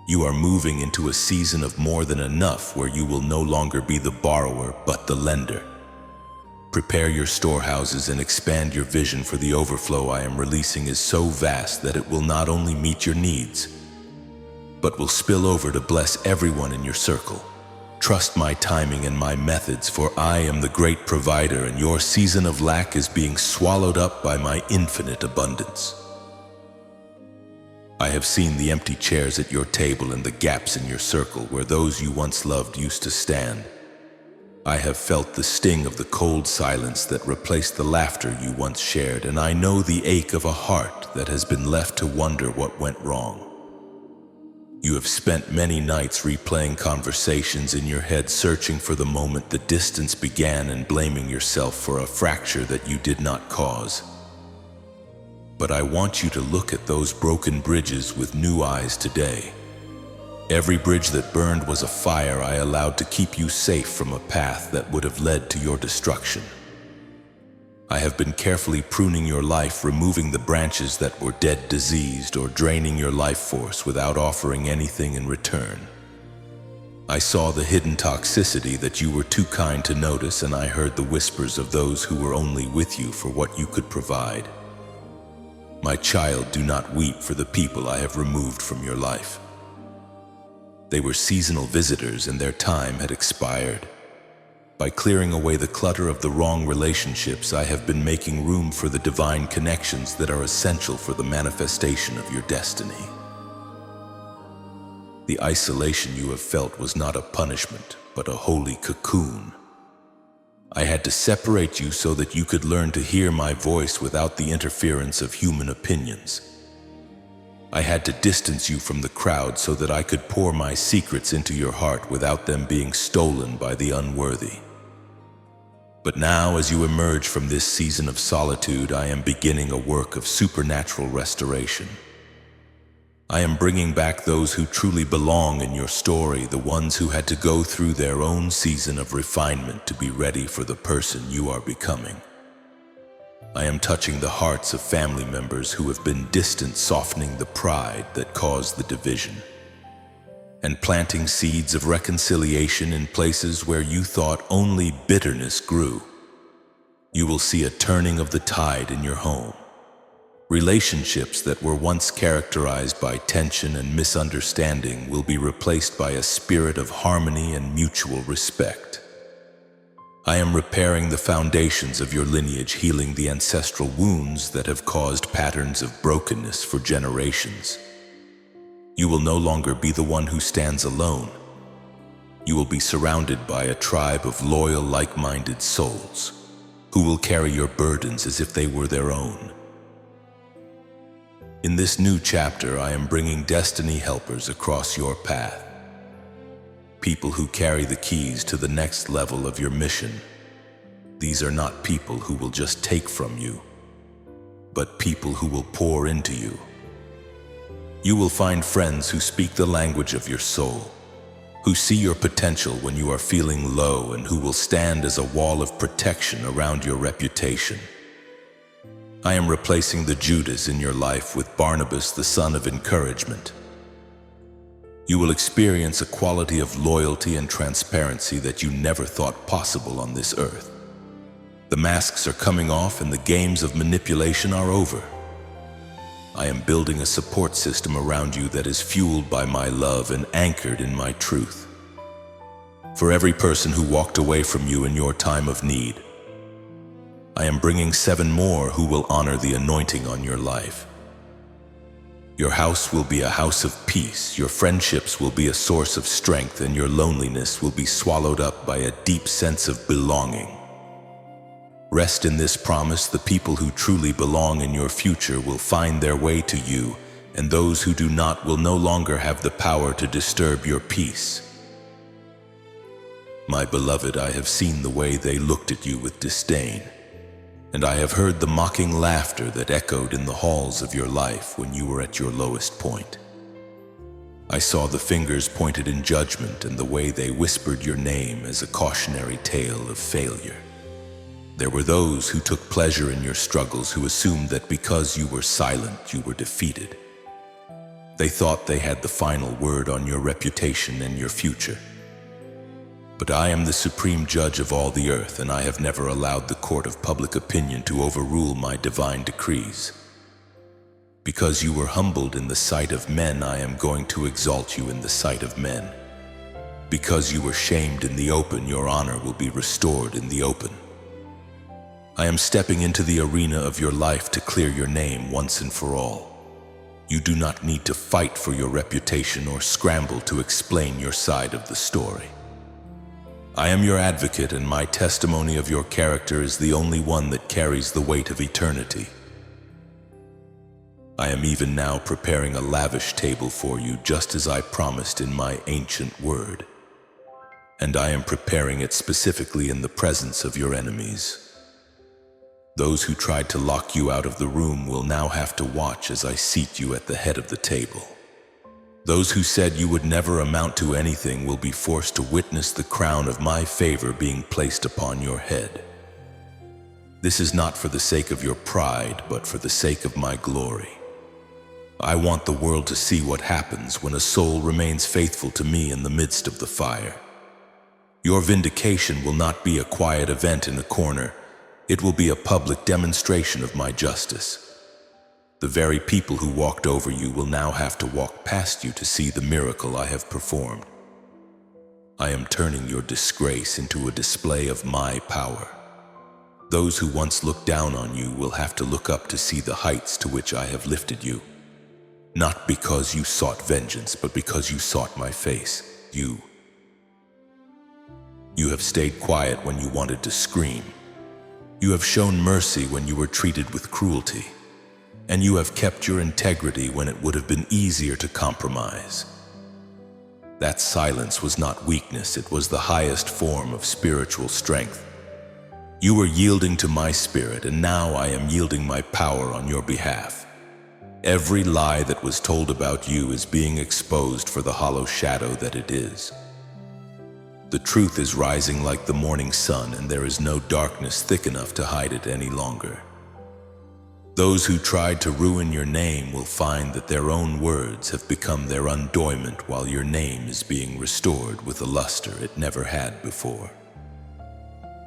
You are moving into a season of more than enough, where you will no longer be the borrower but the lender. Prepare your storehouses and expand your vision, for the overflow I am releasing is so vast that it will not only meet your needs, but will spill over to bless everyone in your circle. Trust my timing and my methods, for I am the great provider, and your season of lack is being swallowed up by my infinite abundance. I have seen the empty chairs at your table and the gaps in your circle where those you once loved used to stand. I have felt the sting of the cold silence that replaced the laughter you once shared, and I know the ache of a heart that has been left to wonder what went wrong. You have spent many nights replaying conversations in your head, searching for the moment the distance began and blaming yourself for a fracture that you did not cause. But I want you to look at those broken bridges with new eyes today. Every bridge that burned was a fire I allowed to keep you safe from a path that would have led to your destruction. I have been carefully pruning your life, removing the branches that were dead, diseased, or draining your life force without offering anything in return. I saw the hidden toxicity that you were too kind to notice, and I heard the whispers of those who were only with you for what you could provide. My child, do not weep for the people I have removed from your life. They were seasonal visitors and their time had expired. By clearing away the clutter of the wrong relationships, I have been making room for the divine connections that are essential for the manifestation of your destiny. The isolation you have felt was not a punishment, but a holy cocoon. I had to separate you so that you could learn to hear my voice without the interference of human opinions. I had to distance you from the crowd so that I could pour my secrets into your heart without them being stolen by the unworthy. But now, as you emerge from this season of solitude, I am beginning a work of supernatural restoration. I am bringing back those who truly belong in your story, the ones who had to go through their own season of refinement to be ready for the person you are becoming. I am touching the hearts of family members who have been distant, softening the pride that caused the division, and planting seeds of reconciliation in places where you thought only bitterness grew. You will see a turning of the tide in your home. Relationships that were once characterized by tension and misunderstanding will be replaced by a spirit of harmony and mutual respect. I am repairing the foundations of your lineage, healing the ancestral wounds that have caused patterns of brokenness for generations. You will no longer be the one who stands alone. You will be surrounded by a tribe of loyal, like-minded souls who will carry your burdens as if they were their own. In this new chapter, I am bringing destiny helpers across your path. People who carry the keys to the next level of your mission. These are not people who will just take from you, but people who will pour into you. You will find friends who speak the language of your soul, who see your potential when you are feeling low, and who will stand as a wall of protection around your reputation. I am replacing the Judas in your life with Barnabas, the son of encouragement. You will experience a quality of loyalty and transparency that you never thought possible on this earth. The masks are coming off and the games of manipulation are over. I am building a support system around you that is fueled by my love and anchored in my truth. For every person who walked away from you in your time of need, I am bringing 7 more who will honor the anointing on your life. Your house will be a house of peace, your friendships will be a source of strength, and your loneliness will be swallowed up by a deep sense of belonging. Rest in this promise: the people who truly belong in your future will find their way to you, and those who do not will no longer have the power to disturb your peace. My beloved, I have seen the way they looked at you with disdain, and I have heard the mocking laughter that echoed in the halls of your life when you were at your lowest point. I saw the fingers pointed in judgment and the way they whispered your name as a cautionary tale of failure. There were those who took pleasure in your struggles, who assumed that because you were silent, you were defeated. They thought they had the final word on your reputation and your future. But I am the supreme judge of all the earth, and I have never allowed the court of public opinion to overrule my divine decrees. Because you were humbled in the sight of men, I am going to exalt you in the sight of men. Because you were shamed in the open, your honor will be restored in the open. I am stepping into the arena of your life to clear your name once and for all. You do not need to fight for your reputation or scramble to explain your side of the story. I am your advocate, and my testimony of your character is the only one that carries the weight of eternity. I am even now preparing a lavish table for you, just as I promised in my ancient word. And I am preparing it specifically in the presence of your enemies. Those who tried to lock you out of the room will now have to watch as I seat you at the head of the table. Those who said you would never amount to anything will be forced to witness the crown of my favor being placed upon your head. This is not for the sake of your pride, but for the sake of my glory. I want the world to see what happens when a soul remains faithful to me in the midst of the fire. Your vindication will not be a quiet event in a corner. It will be a public demonstration of my justice. The very people who walked over you will now have to walk past you to see the miracle I have performed. I am turning your disgrace into a display of my power. Those who once looked down on you will have to look up to see the heights to which I have lifted you. Not because you sought vengeance, but because you sought my face. You have stayed quiet when you wanted to scream. You have shown mercy when you were treated with cruelty. And you have kept your integrity when it would have been easier to compromise. That silence was not weakness, it was the highest form of spiritual strength. You were yielding to my spirit, and now I am yielding my power on your behalf. Every lie that was told about you is being exposed for the hollow shadow that it is. The truth is rising like the morning sun, and there is no darkness thick enough to hide it any longer. Those who tried to ruin your name will find that their own words have become their undoyment, while your name is being restored with a luster it never had before.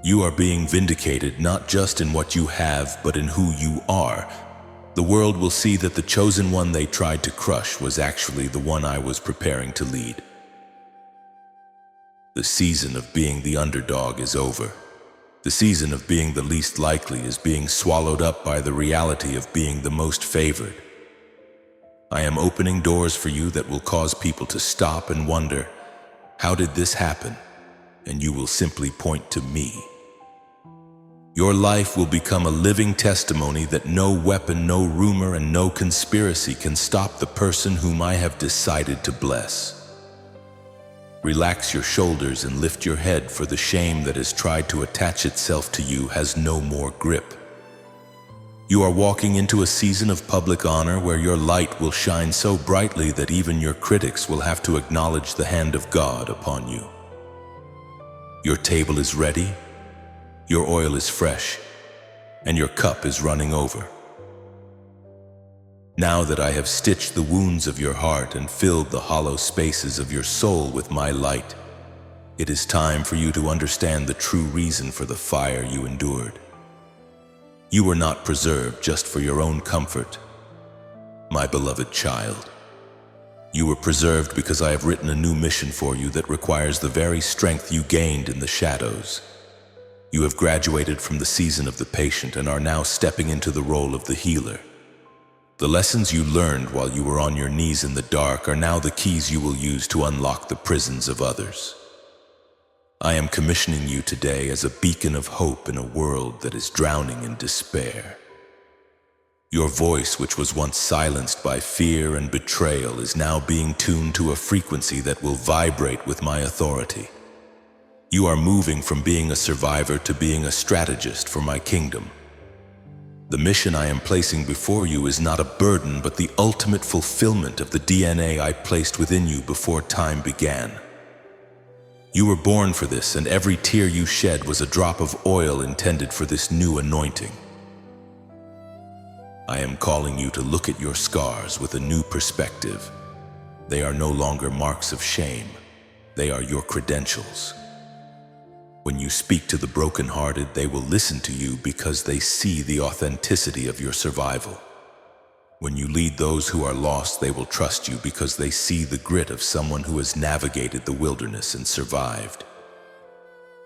You are being vindicated not just in what you have, but in who you are. The world will see that the chosen one they tried to crush was actually the one I was preparing to lead. The season of being the underdog is over. The season of being the least likely is being swallowed up by the reality of being the most favored. I am opening doors for you that will cause people to stop and wonder, how did this happen? And you will simply point to me. Your life will become a living testimony that no weapon, no rumor, and no conspiracy can stop the person whom I have decided to bless. Relax your shoulders and lift your head, for the shame that has tried to attach itself to you has no more grip. You are walking into a season of public honor where your light will shine so brightly that even your critics will have to acknowledge the hand of God upon you. Your table is ready, your oil is fresh, and your cup is running over. Now that I have stitched the wounds of your heart and filled the hollow spaces of your soul with my light, it is time for you to understand the true reason for the fire you endured. You were not preserved just for your own comfort, my beloved child. You were preserved because I have written a new mission for you that requires the very strength you gained in the shadows. You have graduated from the season of the patient and are now stepping into the role of the healer. The lessons you learned while you were on your knees in the dark are now the keys you will use to unlock the prisons of others. I am commissioning you today as a beacon of hope in a world that is drowning in despair. Your voice, which was once silenced by fear and betrayal, is now being tuned to a frequency that will vibrate with my authority. You are moving from being a survivor to being a strategist for my kingdom. The mission I am placing before you is not a burden, but the ultimate fulfillment of the DNA I placed within you before time began. You were born for this, and every tear you shed was a drop of oil intended for this new anointing. I am calling you to look at your scars with a new perspective. They are no longer marks of shame. They are your credentials. When you speak to the brokenhearted, they will listen to you because they see the authenticity of your survival. When you lead those who are lost, they will trust you because they see the grit of someone who has navigated the wilderness and survived.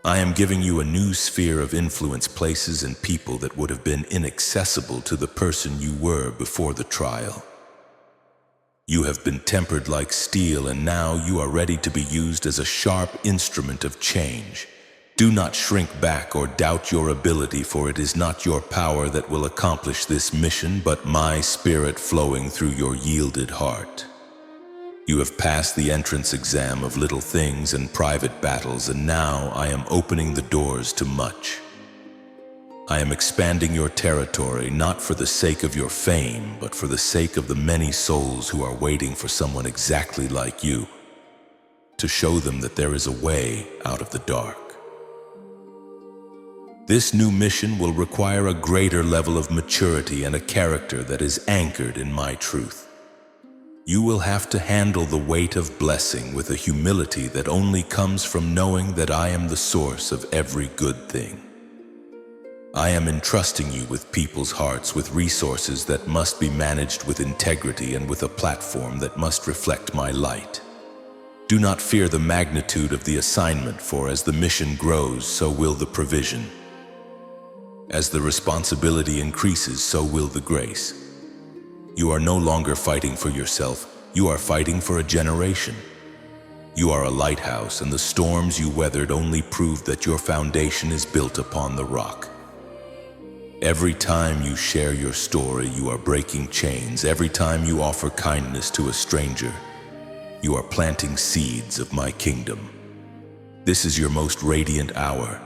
I am giving you a new sphere of influence, places and people that would have been inaccessible to the person you were before the trial. You have been tempered like steel, and now you are ready to be used as a sharp instrument of change. Do not shrink back or doubt your ability, for it is not your power that will accomplish this mission, but my spirit flowing through your yielded heart. You have passed the entrance exam of little things and private battles, and now I am opening the doors to much. I am expanding your territory, not for the sake of your fame, but for the sake of the many souls who are waiting for someone exactly like you, to show them that there is a way out of the dark. This new mission will require a greater level of maturity and a character that is anchored in my truth. You will have to handle the weight of blessing with a humility that only comes from knowing that I am the source of every good thing. I am entrusting you with people's hearts, with resources that must be managed with integrity and with a platform that must reflect my light. Do not fear the magnitude of the assignment, for as the mission grows, so will the provision. As the responsibility increases, so will the grace. You are no longer fighting for yourself, you are fighting for a generation. You are a lighthouse, and the storms you weathered only prove that your foundation is built upon the rock. Every time you share your story, you are breaking chains. Every time you offer kindness to a stranger, you are planting seeds of my kingdom. This is your most radiant hour.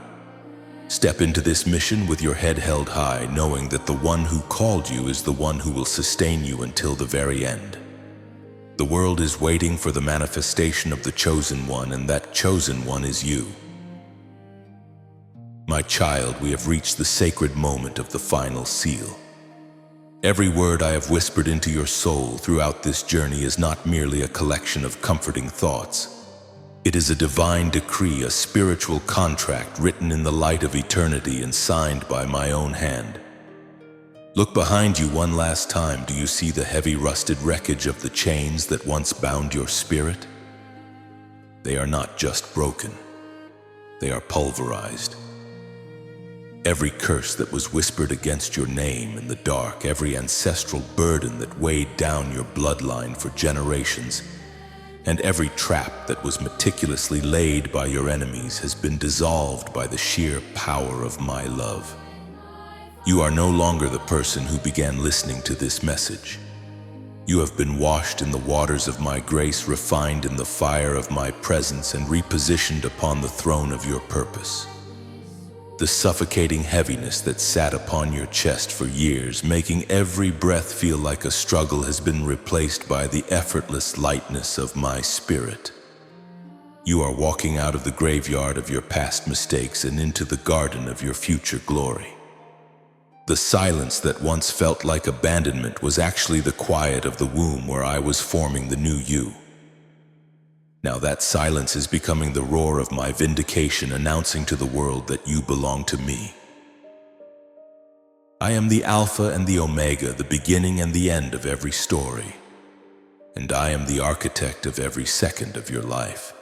Step into this mission with your head held high, knowing that the one who called you is the one who will sustain you until the very end. The world is waiting for the manifestation of the chosen one, and that chosen one is you. My child, we have reached the sacred moment of the final seal. Every word I have whispered into your soul throughout this journey is not merely a collection of comforting thoughts. It is a divine decree, a spiritual contract written in the light of eternity and signed by my own hand. Look behind you one last time. Do you see the heavy rusted wreckage of the chains that once bound your spirit? They are not just broken. They are pulverized. Every curse that was whispered against your name in the dark, every ancestral burden that weighed down your bloodline for generations, and every trap that was meticulously laid by your enemies has been dissolved by the sheer power of my love. You are no longer the person who began listening to this message. You have been washed in the waters of my grace, refined in the fire of my presence, and repositioned upon the throne of your purpose. The suffocating heaviness that sat upon your chest for years, making every breath feel like a struggle, has been replaced by the effortless lightness of my spirit. You are walking out of the graveyard of your past mistakes and into the garden of your future glory. The silence that once felt like abandonment was actually the quiet of the womb where I was forming the new you. Now that silence is becoming the roar of my vindication, announcing to the world that you belong to me. I am the Alpha and the Omega, the beginning and the end of every story. And I am the architect of every second of your life.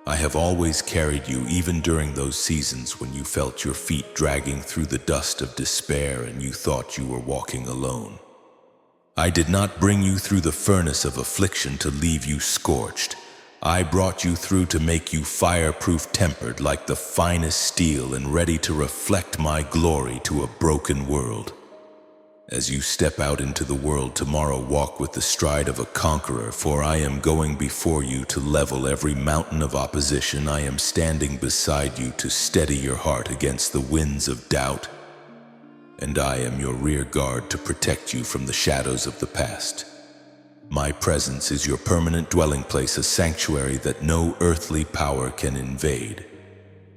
I have always carried you, even during those seasons when you felt your feet dragging through the dust of despair and you thought you were walking alone. I did not bring you through the furnace of affliction to leave you scorched. I brought you through to make you fireproof, tempered like the finest steel and ready to reflect my glory to a broken world. As you step out into the world tomorrow, walk with the stride of a conqueror, for I am going before you to level every mountain of opposition. I am standing beside you to steady your heart against the winds of doubt. And I am your rear guard to protect you from the shadows of the past. My presence is your permanent dwelling place, a sanctuary that no earthly power can invade.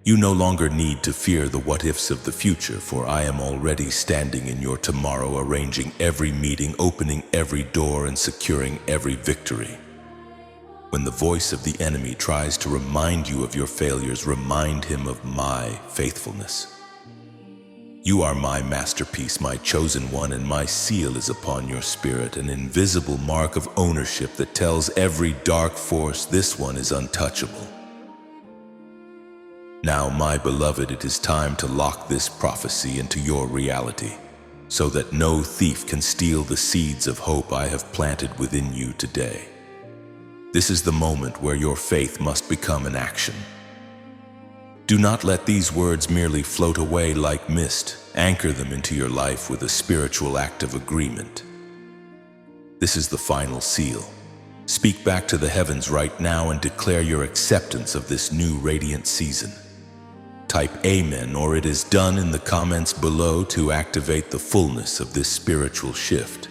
You no longer need to fear the what-ifs of the future, for I am already standing in your tomorrow, arranging every meeting, opening every door, and securing every victory. When the voice of the enemy tries to remind you of your failures, remind him of my faithfulness. You are my masterpiece, my chosen one, and my seal is upon your spirit, an invisible mark of ownership that tells every dark force this one is untouchable. Now, my beloved, it is time to lock this prophecy into your reality, so that no thief can steal the seeds of hope I have planted within you today. This is the moment where your faith must become an action. Do not let these words merely float away like mist. Anchor them into your life with a spiritual act of agreement. This is the final seal. Speak back to the heavens right now and declare your acceptance of this new radiant season. Type Amen or it is done in the comments below to activate the fullness of this spiritual shift.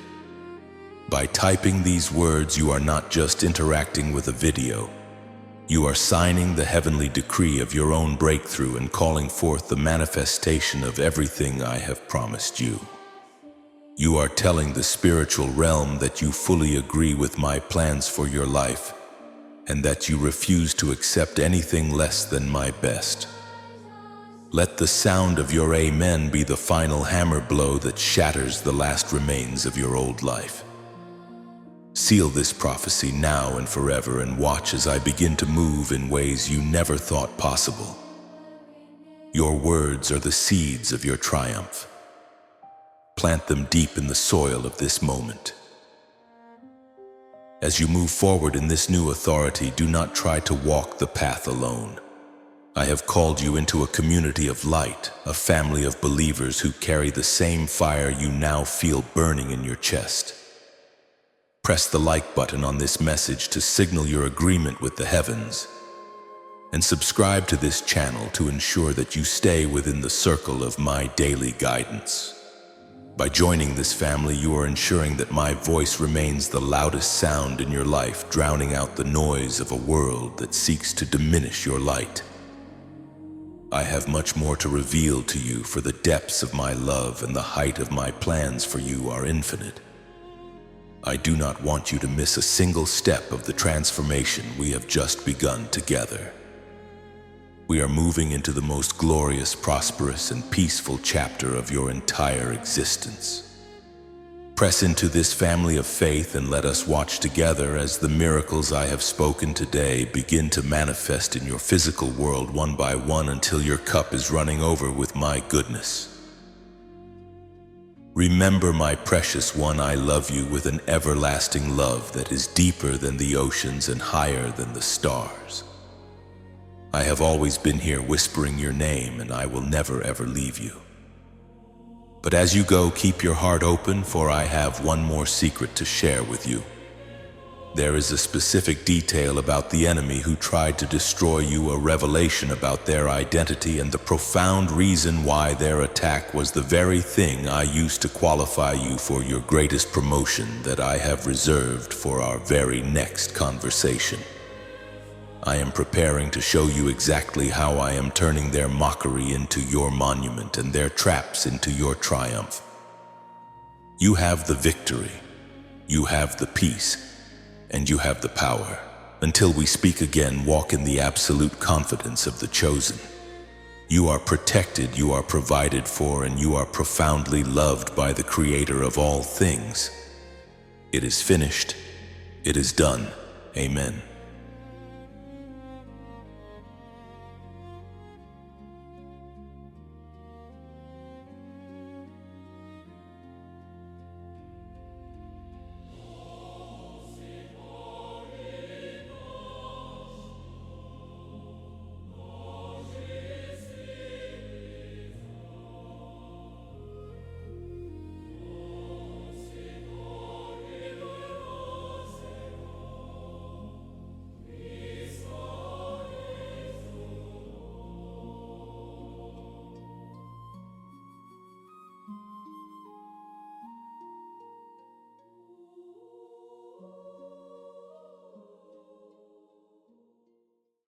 By typing these words, you are not just interacting with a video. You are signing the heavenly decree of your own breakthrough and calling forth the manifestation of everything I have promised you. You are telling the spiritual realm that you fully agree with my plans for your life and that you refuse to accept anything less than my best. Let the sound of your amen be the final hammer blow that shatters the last remains of your old life. Seal this prophecy now and forever and watch as I begin to move in ways you never thought possible. Your words are the seeds of your triumph. Plant them deep in the soil of this moment. As you move forward in this new authority, do not try to walk the path alone. I have called you into a community of light, a family of believers who carry the same fire you now feel burning in your chest. Press the like button on this message to signal your agreement with the heavens, and subscribe to this channel to ensure that you stay within the circle of my daily guidance. By joining this family, you are ensuring that my voice remains the loudest sound in your life, drowning out the noise of a world that seeks to diminish your light. I have much more to reveal to you, for the depths of my love and the height of my plans for you are infinite. I do not want you to miss a single step of the transformation we have just begun together. We are moving into the most glorious, prosperous, and peaceful chapter of your entire existence. Press into this family of faith and let us watch together as the miracles I have spoken today begin to manifest in your physical world one by one until your cup is running over with my goodness. Remember, my precious one, I love you with an everlasting love that is deeper than the oceans and higher than the stars. I have always been here whispering your name, and I will never ever leave you. But as you go, keep your heart open, for I have one more secret to share with you. There is a specific detail about the enemy who tried to destroy you, a revelation about their identity and the profound reason why their attack was the very thing I used to qualify you for your greatest promotion that I have reserved for our very next conversation. I am preparing to show you exactly how I am turning their mockery into your monument and their traps into your triumph. You have the victory, you have the peace, and you have the power. Until we speak again, walk in the absolute confidence of the chosen. You are protected, you are provided for, and you are profoundly loved by the Creator of all things. It is finished. It is done. Amen.